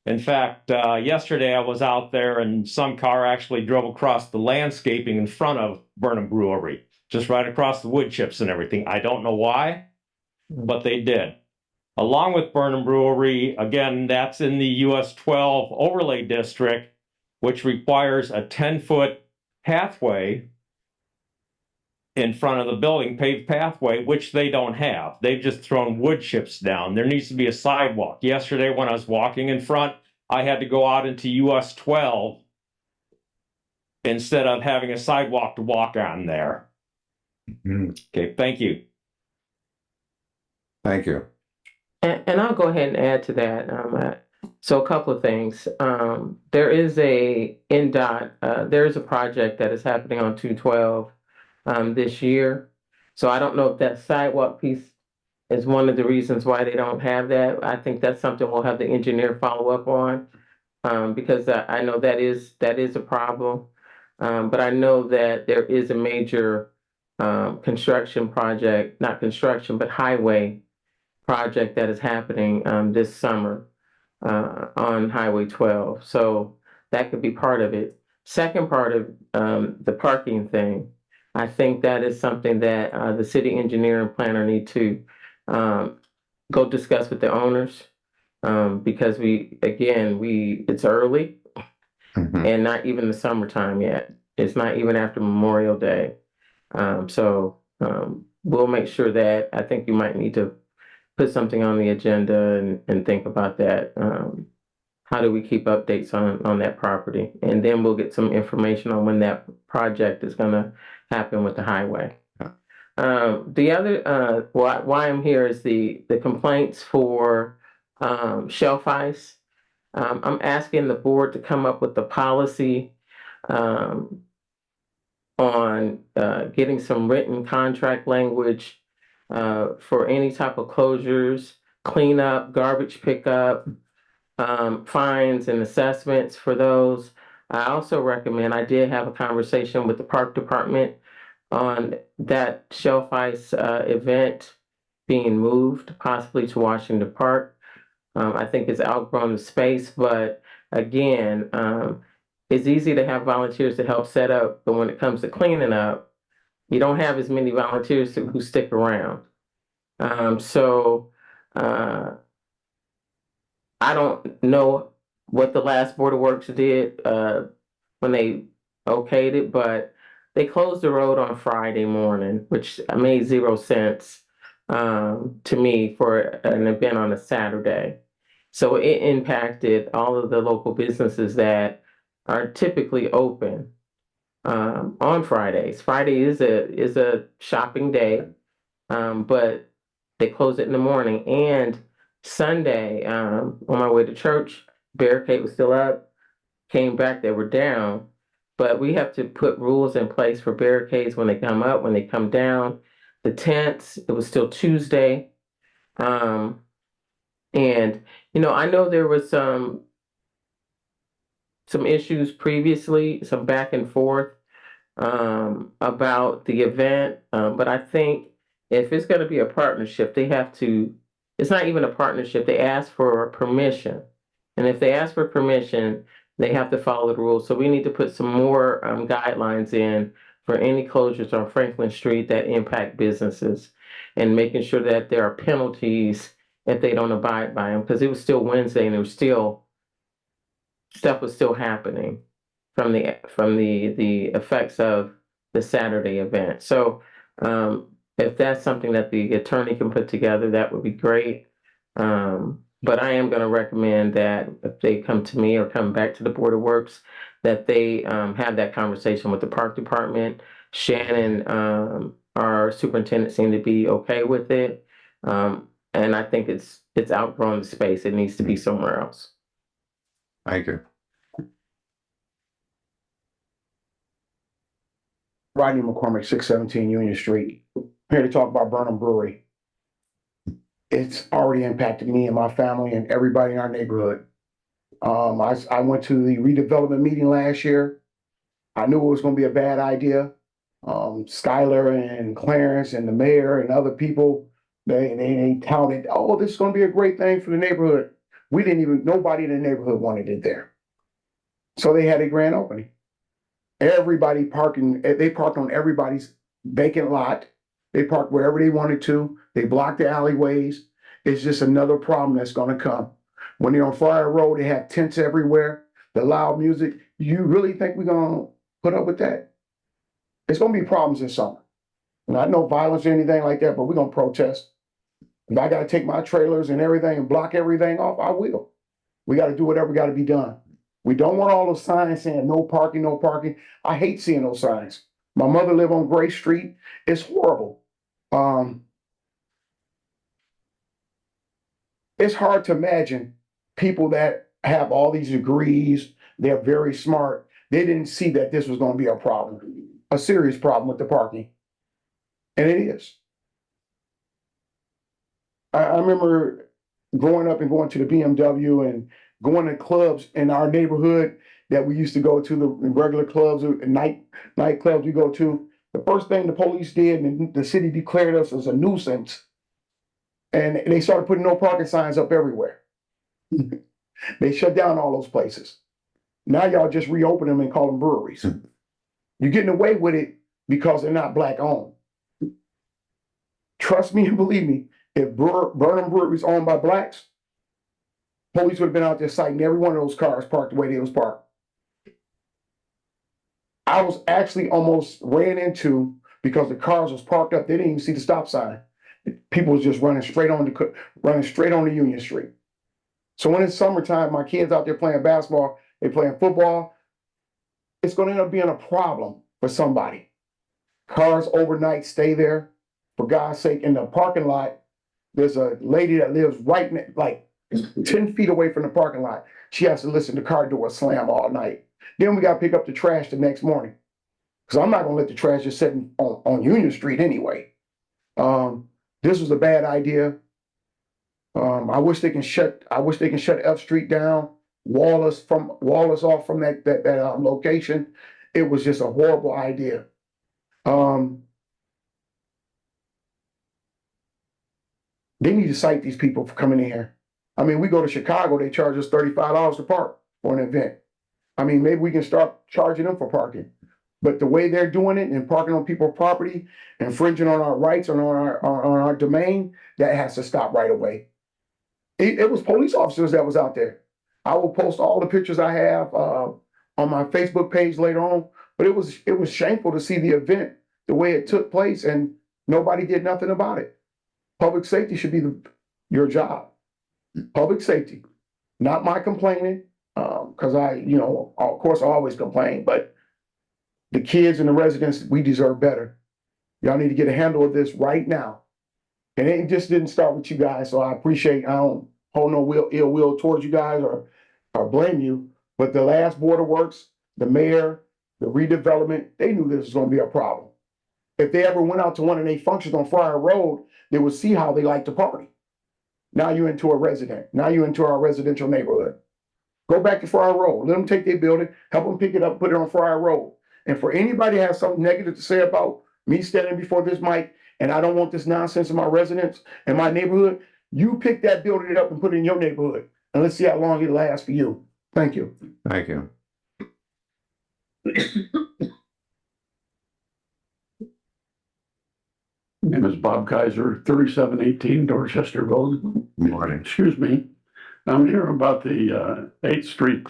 In fact, yesterday I was out there and some car actually drove across the landscaping in front of Burnham Brewery, just right across the wood chips and everything. I don't know why, but they did. Along with Burnham Brewery, again, that's in the US 12 overlay district, which requires a 10-foot pathway in front of the building, paved pathway, which they don't have. They've just thrown wood chips down. There needs to be a sidewalk. Yesterday, when I was walking in front, I had to go out into US 12 instead of having a sidewalk to walk on there. Okay, thank you. Thank you. And I'll go ahead and add to that. So a couple of things. There is a NDOT, there is a project that is happening on 212 this year. So I don't know if that sidewalk piece is one of the reasons why they don't have that. I think that's something we'll have the engineer follow up on, because I know that is a problem. But I know that there is a major construction project, not construction, but highway project that is happening this summer on Highway 12. So that could be part of it. Second part of the parking thing, I think that is something that the city engineer and planner need to go discuss with the owners, because it's early and not even the summertime yet. It's not even after Memorial Day. So we'll make sure that, I think you might need to put something on the agenda and think about that. How do we keep updates on that property? And then we'll get some information on when that project is going to happen with the highway. The other, why I'm here is the complaints for shelf ice. I'm asking the board to come up with a policy on getting some written contract language for any type of closures, cleanup, garbage pickup, fines and assessments for those. I also recommend, I did have a conversation with the park department on that shelf ice event being moved possibly to Washington Park. I think it's outgrown the space, but again, it's easy to have volunteers to help set up, but when it comes to cleaning up, you don't have as many volunteers who stick around. So I don't know what the last Board of Works did when they okayed it, but they closed the road on Friday morning, which made 0 sense to me for an event on a Saturday. So it impacted all of the local businesses that are typically open on Fridays. Friday is a shopping day, but they close it in the morning. And Sunday, on my way to church, barricade was still up. Came back, they were down. But we have to put rules in place for barricades when they come up, when they come down. The tents, it was still Tuesday. And, I know there was some issues previously, some back and forth about the event. But I think if it's going to be a partnership, it's not even a partnership, they ask for permission. And if they ask for permission, they have to follow the rules. So we need to put some more guidelines in for any closures on Franklin Street that impact businesses, and making sure that there are penalties if they don't abide by them, because it was still Wednesday and stuff was still happening from the effects of the Saturday event. So if that's something that the attorney can put together, that would be great. But I am going to recommend that if they come to me or come back to the Board of Works, that they have that conversation with the Park Department. Shannon, our superintendent, seemed to be okay with it. And I think it's outgrown the space. It needs to be somewhere else. Thank you. Rodney McCormick, 617 Union Street. Here to talk about Burnham Brewery. It's already impacted me and my family and everybody in our neighborhood. I went to the redevelopment meeting last year. I knew it was going to be a bad idea. Skylar and Clarence and the mayor and other people, they touted, oh, this is going to be a great thing for the neighborhood. Nobody in the neighborhood wanted it there. So they had a grand opening. Everybody they parked on everybody's vacant lot. They parked wherever they wanted to. They blocked the alleyways. It's just another problem that's going to come. When they're on Fire Road, they have tents everywhere, the loud music. You really think we're going to put up with that? It's going to be problems this summer. Not no violence or anything like that, but we're going to protest. If I got to take my trailers and everything and block everything off, I will. We got to do whatever got to be done. We don't want all those signs saying no parking, no parking. I hate seeing those signs. My mother lived on Gray Street. It's horrible. It's hard to imagine people that have all these degrees, they're very smart. They didn't see that this was going to be a problem, a serious problem with the parking. And it is. I remember growing up and going to the BMW and going to clubs in our neighborhood that we used to go to, the regular clubs, nightclubs we go to. The first thing the police did, and the city declared us as a nuisance, and they started putting no parking signs up everywhere. They shut down all those places. Now y'all just reopen them and call them breweries. You're getting away with it because they're not black owned. Trust me and believe me, if Burnham Brewery is owned by blacks, police would have been out there citing every one of those cars parked the way they was parked. I was actually almost ran into, because the cars was parked up, they didn't even see the stop sign. People was just running straight on the Union Street. So when it's summertime, my kids out there playing basketball, they playing football, it's going to end up being a problem for somebody. Cars overnight stay there. For God's sake, in the parking lot, there's a lady that lives right like 10 feet away from the parking lot. She has to listen to car door slam all night. Then we got to pick up the trash the next morning. Because I'm not going to let the trash just sit on Union Street anyway. This was a bad idea. I wish they can shut F Street down, wall us off from that location. It was just a horrible idea. They need to cite these people for coming in here. I mean, we go to Chicago, they charge us $35 to park for an event. I mean, maybe we can start charging them for parking. But the way they're doing it and parking on people's property, infringing on our rights and on our domain, that has to stop right away. It was police officers that was out there. I will post all the pictures I have on my Facebook page later on. But it was shameful to see the event, the way it took place, and nobody did nothing about it. Public safety should be your job. Public safety, not my complaining, because of course I always complain, but the kids and the residents, we deserve better. Y'all need to get a handle of this right now. And it just didn't start with you guys, so I don't hold no ill will towards you guys or blame you, but the last Board of Works, the mayor, the redevelopment, they knew this was gonna be a problem. If they ever went out to one of their functions on Friar Road, they would see how they like to party. Now you're into a resident. Now you're into our residential neighborhood. Go back to Friar Road. Let them take their building, help them pick it up, put it on Friar Road. And for anybody that has something negative to say about me standing before this mic, and I don't want this nonsense in my residents and my neighborhood, you pick that building up and put it in your neighborhood. And let's see how long it lasts for you. Thank you. Thank you. My name is Bob Kaiser, 3718 Dorchester Road. Good morning. Excuse me. I'm here about the 8th Street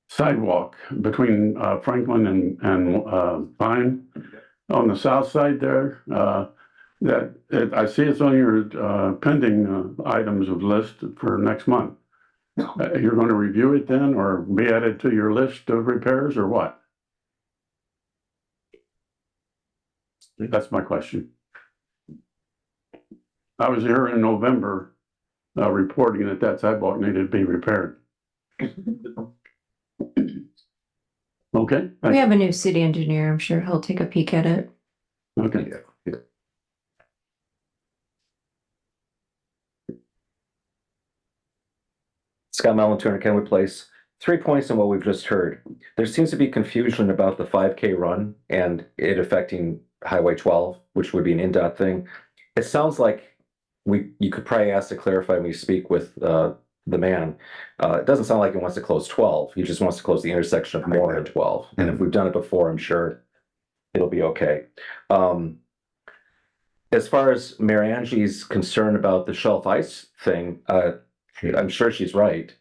sidewalk between Franklin and Pine. On the south side there, I see it's on your pending items of list for next month. You're going to review it then, or be added to your list of repairs, or what? That's my question. I was here in November reporting that sidewalk needed to be repaired. Okay. We have a new city engineer. I'm sure he'll take a peek at it. Okay. Scott Mellon, Turner Kenwood Place. 3 points on what we've just heard. There seems to be confusion about the 5K run and it affecting Highway 12, which would be an NDOT thing. It sounds like you could probably ask to clarify when you speak with the man. It doesn't sound like he wants to close 12. He just wants to close the intersection of Moore and 12. And if we've done it before, I'm sure it'll be okay. As far as Mayor Angie's concern about the shelf ice thing, I'm sure she's right.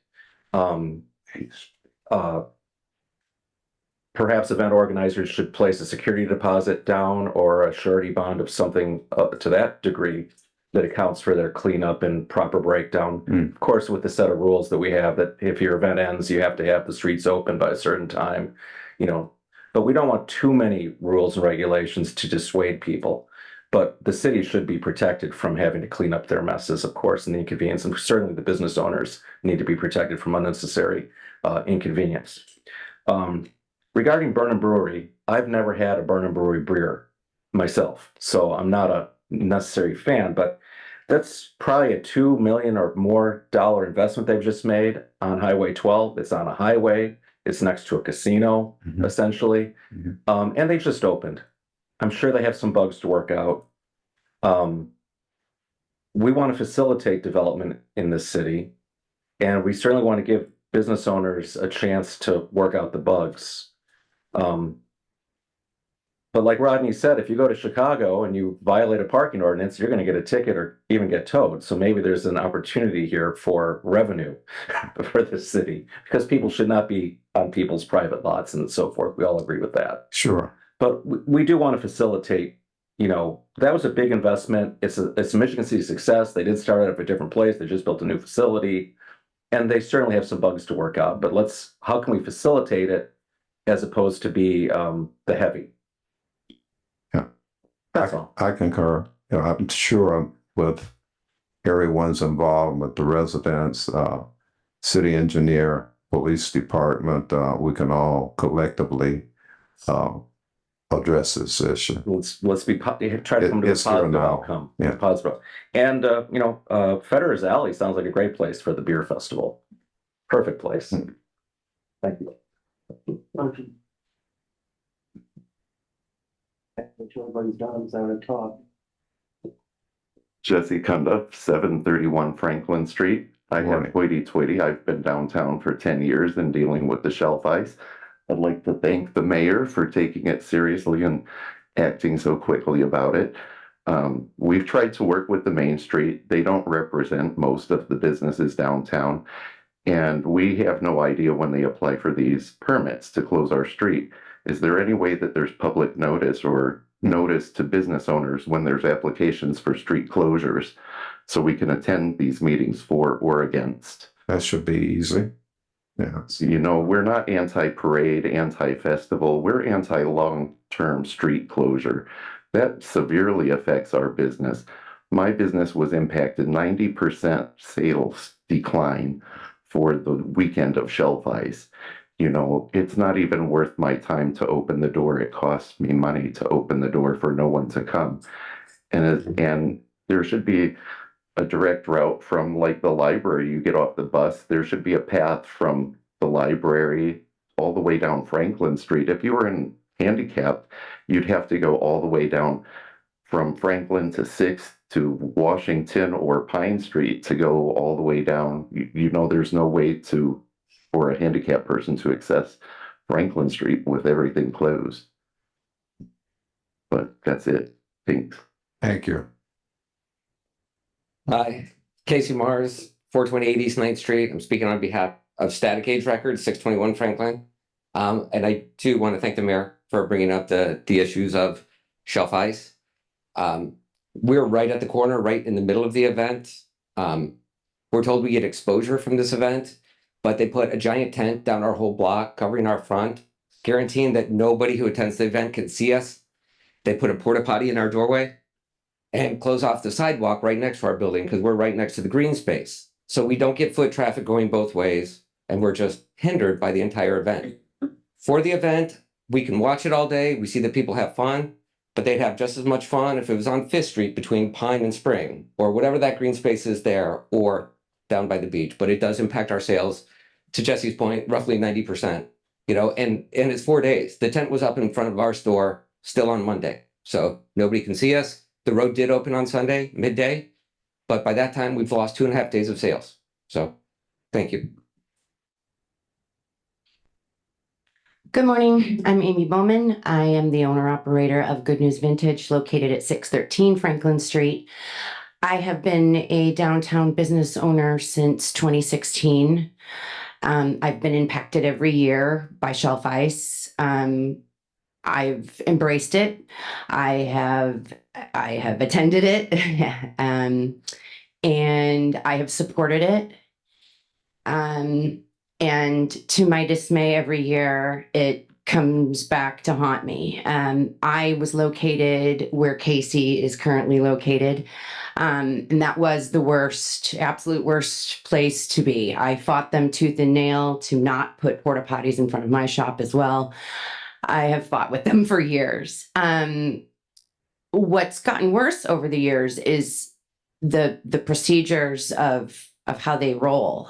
Perhaps event organizers should place a security deposit down or a surety bond of something to that degree that accounts for their cleanup and proper breakdown. Of course, with the set of rules that we have, that if your event ends, you have to have the streets open by a certain time, but we don't want too many rules and regulations to dissuade people. But the city should be protected from having to clean up their messes, of course, and the inconvenience. And certainly the business owners need to be protected from unnecessary inconvenience. Regarding Burnham Brewery, I've never had a Burnham Brewery beer myself, so I'm not a necessary fan, but that's probably a $2 million or more investment they've just made on Highway 12. It's on a highway. It's next to a casino, essentially. And they just opened. I'm sure they have some bugs to work out. We want to facilitate development in this city, and we certainly want to give business owners a chance to work out the bugs. But like Rodney said, if you go to Chicago and you violate a parking ordinance, you're going to get a ticket or even get towed. So maybe there's an opportunity here for revenue for the city, because people should not be on people's private lots and so forth. We all agree with that. Sure. But we do want to facilitate, that was a big investment. It's a Michigan City success. They did start out at a different place. They just built a new facility, and they certainly have some bugs to work out. But how can we facilitate it as opposed to be the heavy? Yeah, that's all. I concur. I'm sure with everyone's involved, with the residents, city engineer, police department, we can all collectively address this issue. Let's try to come to a positive outcome. Yeah. Positive. And Federer's Alley sounds like a great place for the beer festival. Perfect place. Thank you. Everybody's done, so I would talk. Jesse Cundiff, 731 Franklin Street. I have hoity-toity. I've been downtown for 10 years and dealing with the shelf ice. I'd like to thank the mayor for taking it seriously and acting so quickly about it. We've tried to work with the Main Street. They don't represent most of the businesses downtown. And we have no idea when they apply for these permits to close our street. Is there any way that there's public notice or notice to business owners when there's applications for street closures so we can attend these meetings for or against? That should be easy. Yeah. You know, we're not anti-parade, anti-festival. We're anti-long-term street closure. That severely affects our business. My business was impacted 90% sales decline for the weekend of shelf ice. You know, it's not even worth my time to open the door. It costs me money to open the door for no one to come. And there should be a direct route from like the library. You get off the bus, there should be a path from the library all the way down Franklin Street. If you were in handicapped, you'd have to go all the way down from Franklin to 6th to Washington or Pine Street to go all the way down. You know, there's no way for a handicapped person to access Franklin Street with everything closed. But that's it. Thanks. Thank you. Hi, Casey Mars, 428 East 9th Street. I'm speaking on behalf of Static Age Records, 621 Franklin. And I do want to thank the mayor for bringing up the issues of shelf ice. We're right at the corner, right in the middle of the event. We're told we get exposure from this event, but they put a giant tent down our whole block, covering our front, guaranteeing that nobody who attends the event can see us. They put a porta potty in our doorway and close off the sidewalk right next to our building because we're right next to the green space. So we don't get foot traffic going both ways, and we're just hindered by the entire event. For the event, we can watch it all day. We see that people have fun, but they'd have just as much fun if it was on 5th Street between Pine and Spring, or whatever that green space is there, or down by the beach. But it does impact our sales, to Jesse's point, roughly 90%. You know, and it's 4 days. The tent was up in front of our store still on Monday, so nobody can see us. The road did open on Sunday, midday, but by that time, we've lost 2.5 days of sales. So, thank you. Good morning. I'm Amy Bowman. I am the owner-operator of Good News Vintage, located at 613 Franklin Street. I have been a downtown business owner since 2016. I've been impacted every year by shelf ice. I've embraced it. I have attended it, and I have supported it. And to my dismay, every year it comes back to haunt me. I was located where Casey is currently located, and that was the worst, absolute worst place to be. I fought them tooth and nail to not put porta potties in front of my shop as well. I have fought with them for years. What's gotten worse over the years is the procedures of how they roll.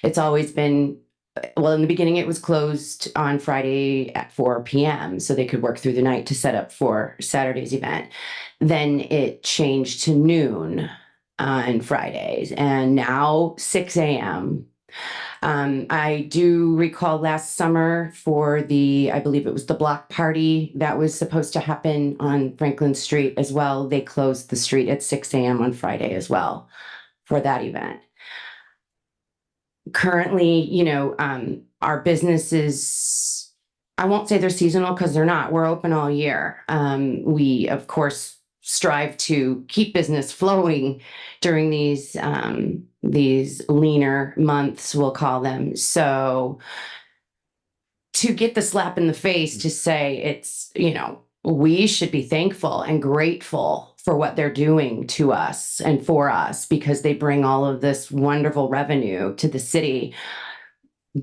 It's always been, well, in the beginning it was closed on Friday at 4 p.m. so they could work through the night to set up for Saturday's event. Then it changed to noon on Fridays, and now 6 a.m. I do recall last summer for I believe it was the block party that was supposed to happen on Franklin Street as well. They closed the street at 6 a.m. on Friday as well for that event. Currently, you know, our businesses, I won't say they're seasonal because they're not. We're open all year. We, of course, strive to keep business flowing during these leaner months, we'll call them. So to get the slap in the face to say it's, you know, we should be thankful and grateful for what they're doing to us and for us, because they bring all of this wonderful revenue to the city.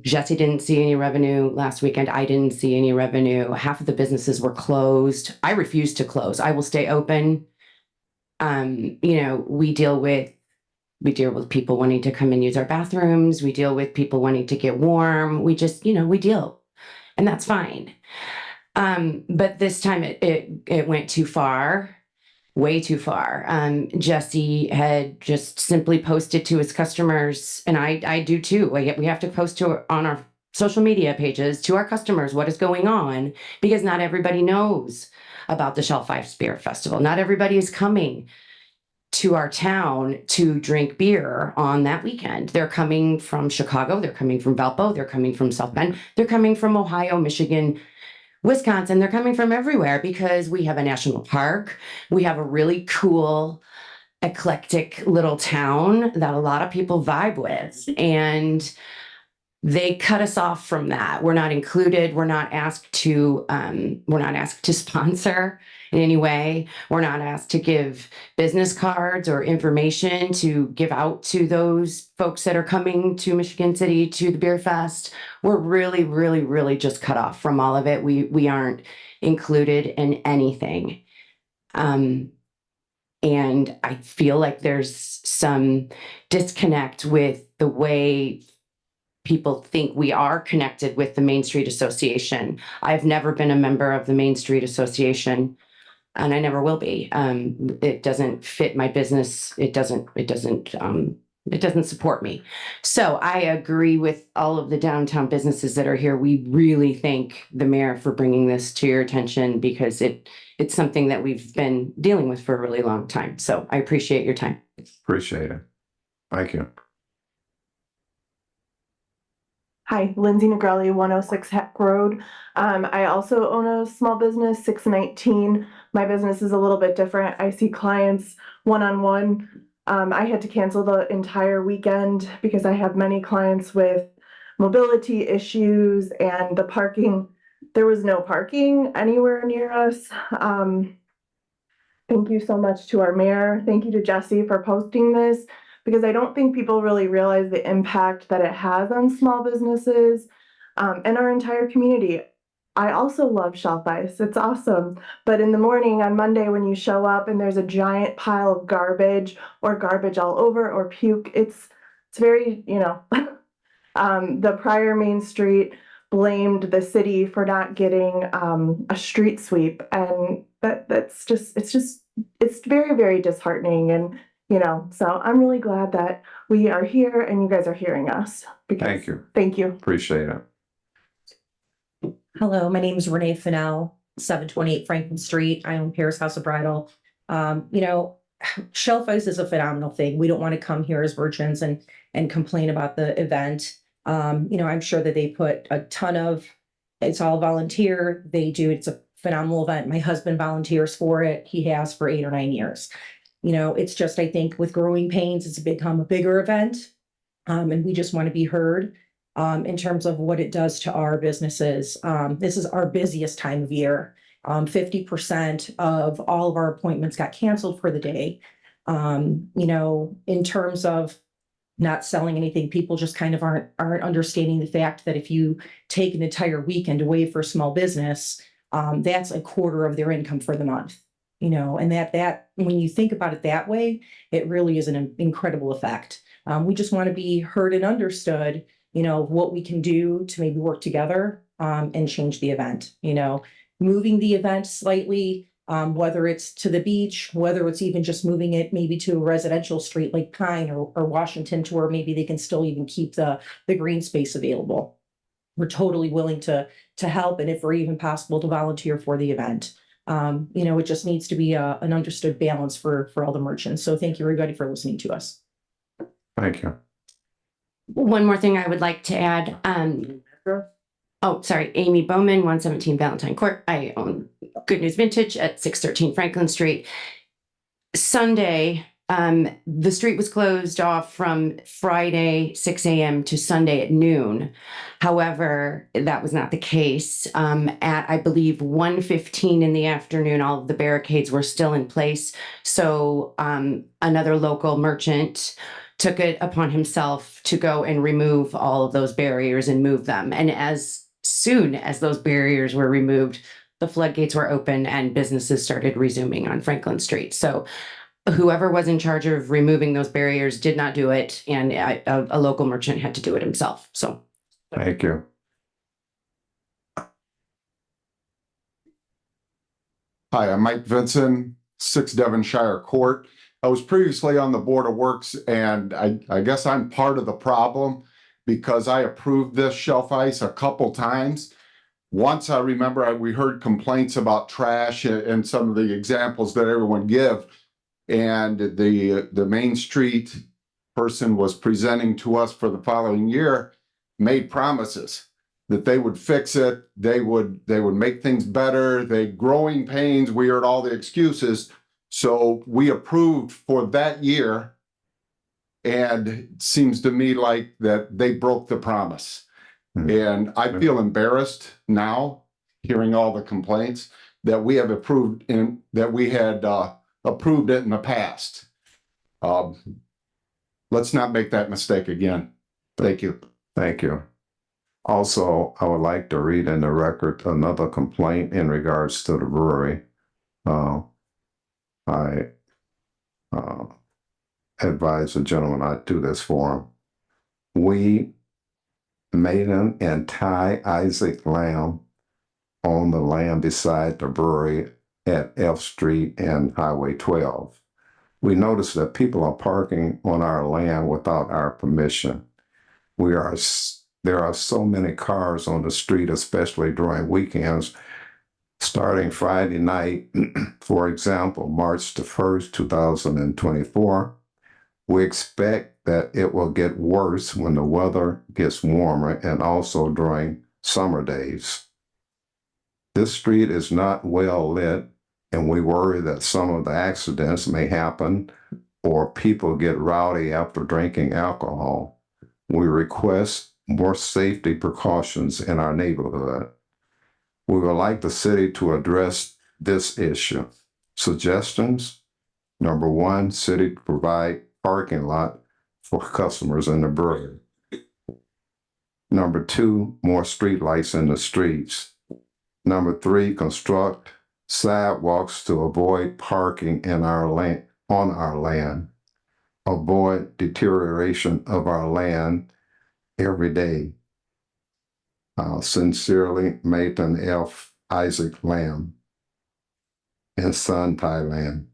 Jesse didn't see any revenue last weekend. I didn't see any revenue. Half of the businesses were closed. I refuse to close. I will stay open. You know, we deal with people wanting to come and use our bathrooms. We deal with people wanting to get warm. We just, you know, we deal, and that's fine. But this time it went too far. way too far. Jesse had just simply posted to his customers, and I do too. We have to post on our social media pages to our customers what is going on, because not everybody knows about the Shelf Life Spirit Festival. Not everybody is coming to our town to drink beer on that weekend. They're coming from Chicago, they're coming from Valpo, they're coming from South Bend, they're coming from Ohio, Michigan, Wisconsin. They're coming from everywhere because we have a national park. We have a really cool, eclectic little town that a lot of people vibe with. And they cut us off from that. We're not included. We're not asked to sponsor in any way. We're not asked to give business cards or information to give out to those folks that are coming to Michigan City to the Beer Fest. We're really, really, really just cut off from all of it. We aren't included in anything. And I feel like there's some disconnect with the way people think we are connected with the Main Street Association. I've never been a member of the Main Street Association, and I never will be. It doesn't fit my business. It doesn't support me. So I agree with all of the downtown businesses that are here. We really thank the mayor for bringing this to your attention, because it's something that we've been dealing with for a really long time. So I appreciate your time. Appreciate it. Thank you. Hi, Lindsay Negrelli, 106 Heck Road. I also own a small business, 619. My business is a little bit different. I see clients one-on-one. I had to cancel the entire weekend because I have many clients with mobility issues, and the parking, there was no parking anywhere near us. Thank you so much to our mayor. Thank you to Jesse for posting this, because I don't think people really realize the impact that it has on small businesses and our entire community. I also love Shelf Ice. It's awesome. But in the morning on Monday, when you show up and there's a giant pile of garbage or garbage all over or puke, it's very, the prior Main Street blamed the city for not getting a street sweep. And it's very, very disheartening. And so I'm really glad that we are here and you guys are hearing us. Thank you. Thank you. Appreciate it. Hello, my name is Renee Fennell, 728 Franklin Street. I own Paris House of Bridal. Shelf Ice is a phenomenal thing. We don't want to come here as virgins and complain about the event. I'm sure that they put a ton of, it's all volunteer. It's a phenomenal event. My husband volunteers for it. He has for 8 or 9 years. It's just, I think with Growing Pains, it's become a bigger event. And we just want to be heard in terms of what it does to our businesses. This is our busiest time of year. 50% of all of our appointments got canceled for the day. In terms of not selling anything, people just kind of aren't understanding the fact that if you take an entire weekend away for a small business, that's a quarter of their income for the month. And that when you think about it that way, it really is an incredible effect. We just want to be heard and understood, what we can do to maybe work together and change the event, moving the event slightly, whether it's to the beach, whether it's even just moving it maybe to a residential street like Pine or Washington, to where maybe they can still even keep the green space available. We're totally willing to help, and if we're even possible, to volunteer for the event. It just needs to be an understood balance for all the merchants. So thank you, everybody, for listening to us. Thank you. One more thing I would like to add. Amy Bowman, 117 Valentine Court. I own Good News Vintage at 613 Franklin Street. Sunday, the street was closed off from Friday 6 a.m. to Sunday at noon. However, that was not the case. At, I believe, 1:15 in the afternoon, all of the barricades were still in place. So another local merchant took it upon himself to go and remove all of those barriers and move them. And as soon as those barriers were removed, the floodgates were open and businesses started resuming on Franklin Street. So whoever was in charge of removing those barriers did not do it, and a local merchant had to do it himself. So thank you. Hi, I'm Mike Vinson, 6 Devonshire Court. I was previously on the Board of Works, and I guess I'm part of the problem because I approved this shelf ice a couple times. Once I remember we heard complaints about trash and some of the examples that everyone give. And the Main Street person was presenting to us for the following year, made promises that they would fix it, they would make things better, growing pains, we heard all the excuses. So we approved for that year, and it seems to me like that they broke the promise. And I feel embarrassed now, hearing all the complaints, that we have approved and that we had approved it in the past. Let's not make that mistake again. Thank you. Thank you. Also, I would like to read in the record another complaint in regards to the brewery. I advise the gentleman I do this for him. We, Maiden and Ty Isaac Lamb, own the land beside the brewery at F Street and Highway 12. We notice that people are parking on our land without our permission. There are so many cars on the street, especially during weekends. Starting Friday night, for example, March the 1st, 2024, we expect that it will get worse when the weather gets warmer and also during summer days. This street is not well lit, and we worry that some of the accidents may happen or people get rowdy after drinking alcohol. We request more safety precautions in our neighborhood. We would like the city to address this issue. Suggestions: number 1, city to provide parking lot for customers in the brewery. Number 2, more streetlights in the streets. Number 3, construct sidewalks to avoid parking in our land, on our land. Avoid deterioration of our land every day. Sincerely, Nathan F. Isaac Lamb in Sun, Thailand.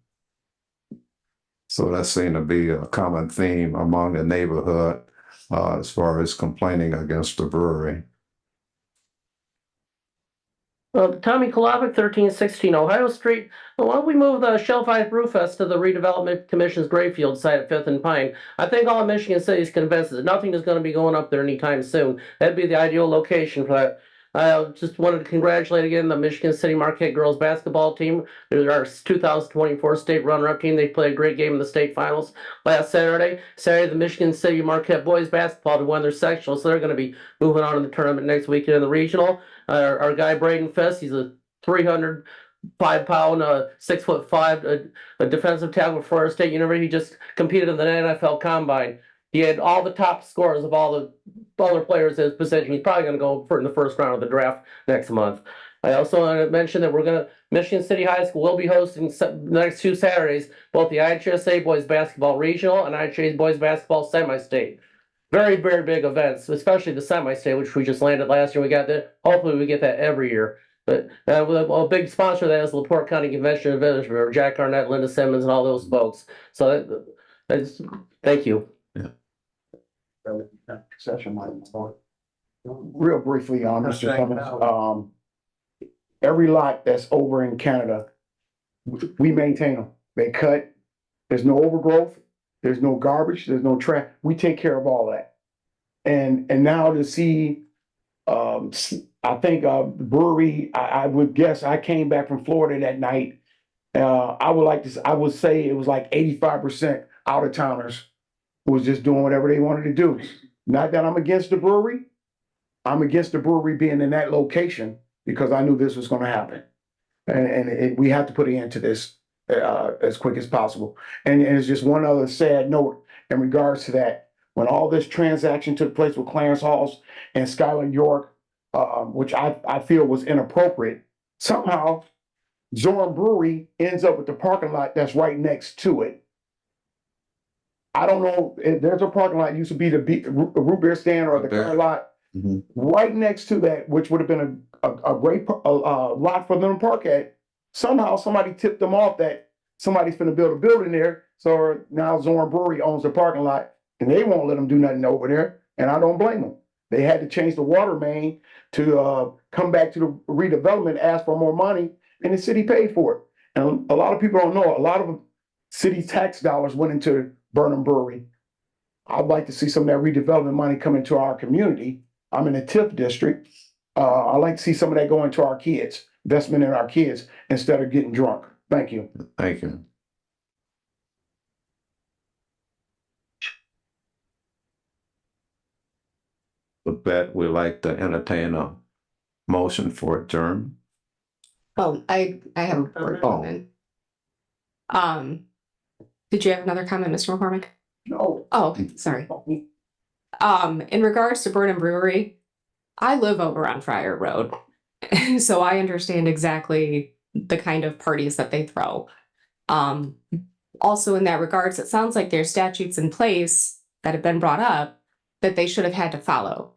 So that seemed to be a common theme among the neighborhood as far as complaining against the brewery. Tommy Kolovic, 1316 Ohio Street. Why don't we move the Shelf Ice Brew Fest to the Redevelopment Commission's Grayfield site at 5th and Pine? I think all of Michigan City is convinced that nothing is going to be going up there anytime soon. That'd be the ideal location for that. I just wanted to congratulate again the Michigan City Marquette girls basketball team. They're our 2024 state runner-up team. They played a great game in the state finals last Saturday. Saturday, the Michigan City Marquette boys basketball won their sectional, so they're going to be moving on in the tournament next weekend in the regional. Our guy Braden Fest, he's a 305-pound, 6'5", a defensive tackle for Florida State University. He just competed in the NFL Combine. He had all the top scores of all the other players in his position. He's probably going to go in the first round of the draft next month. I also want to mention that Michigan City High School will be hosting the next 2 Saturdays, both the IHSA Boys Basketball Regional and IHSA Boys Basketball Semi-State. Very, very big events, especially the Semi-State, which we just landed last year. We got that. Hopefully we get that every year. But a big sponsor of that is LaPorte County Convention and Visitors Bureau, Jack Arnett, Linda Simmons, and all those folks. So that's thank you. Real briefly, Mr. Cummings, every lot that's over in Canada, we maintain them. They cut. There's no overgrowth. There's no garbage. There's no trash. We take care of all that. And now to see, I think the brewery. I would guess I came back from Florida that night. I would say it was like 85% out of towners was just doing whatever they wanted to do. Not that I'm against the brewery. I'm against the brewery being in that location because I knew this was going to happen. And we have to put an end to this as quick as possible. And it's just one other sad note in regards to that. When all this transaction took place with Clarence Halls and Skylar York, which I feel was inappropriate, somehow Zorn Brewery ends up with the parking lot that's right next to it. I don't know, there's a parking lot, used to be the root beer stand or the car lot, right next to that, which would have been a great lot for them to park at. Somehow somebody tipped them off that somebody's finna build a building there. So now Zorn Brewery owns the parking lot and they won't let them do nothing over there. And I don't blame them. They had to change the water main to come back to the redevelopment, ask for more money, and the city paid for it. And a lot of people don't know, a lot of city tax dollars went into Burnham Brewery. I'd like to see some of that redevelopment money come into our community. I'm in the TIF district. I'd like to see some of that go into our kids, investment in our kids, instead of getting drunk. Thank you. Thank you. With that, we'd like to entertain a motion for adjournment. Oh, I have a board comment. Did you have another comment, Mr. McCormick? No. Oh, sorry. In regards to Burnham Brewery, I live over on Friar Road, so I understand exactly the kind of parties that they throw. Also in that regards, it sounds like there's statutes in place that have been brought up that they should have had to follow.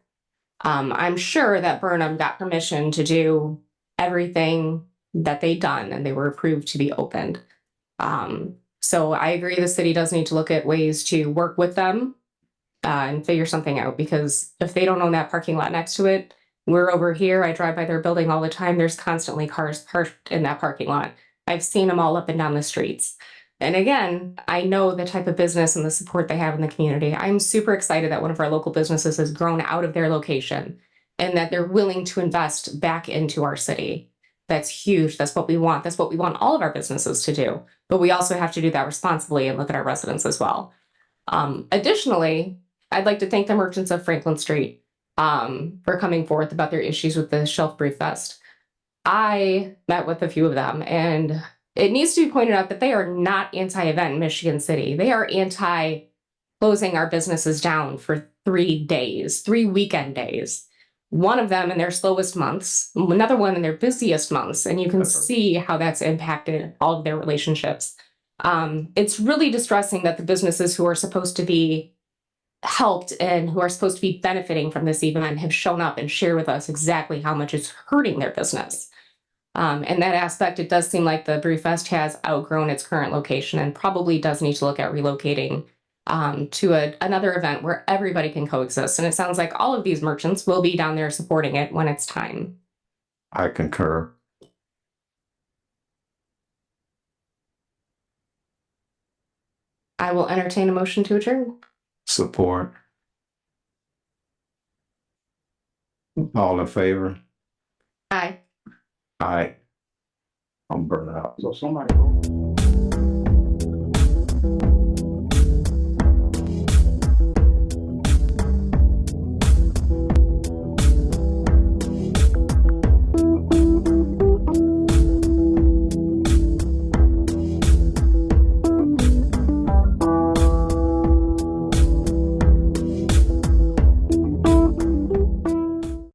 I'm sure that Burnham got permission to do everything that they'd done and they were approved to be opened. So I agree the city does need to look at ways to work with them and figure something out, because if they don't own that parking lot next to it, we're over here. I drive by their building all the time. There's constantly cars parked in that parking lot. I've seen them all up and down the streets. And again, I know the type of business and the support they have in the community. I'm super excited that one of our local businesses has grown out of their location and that they're willing to invest back into our city. That's huge. That's what we want. That's what we want all of our businesses to do. But we also have to do that responsibly and look at our residents as well. Additionally, I'd like to thank the merchants of Franklin Street for coming forth about their issues with the Shelf Brew Fest. I met with a few of them, and it needs to be pointed out that they are not anti-event in Michigan City. They are anti-closing our businesses down for 3 days, 3 weekend days. One of them in their slowest months, another one in their busiest months, and you can see how that's impacted all of their relationships. It's really distressing that the businesses who are supposed to be helped and who are supposed to be benefiting from this event have shown up and shared with us exactly how much it's hurting their business. In that aspect, it does seem like the Brewfest has outgrown its current location and probably does need to look at relocating to another event where everybody can coexist. And it sounds like all of these merchants will be down there supporting it when it's time. I concur. I will entertain a motion to adjourn. Support. All in favor? Aye. Aye. I'm burnt out. So somebody.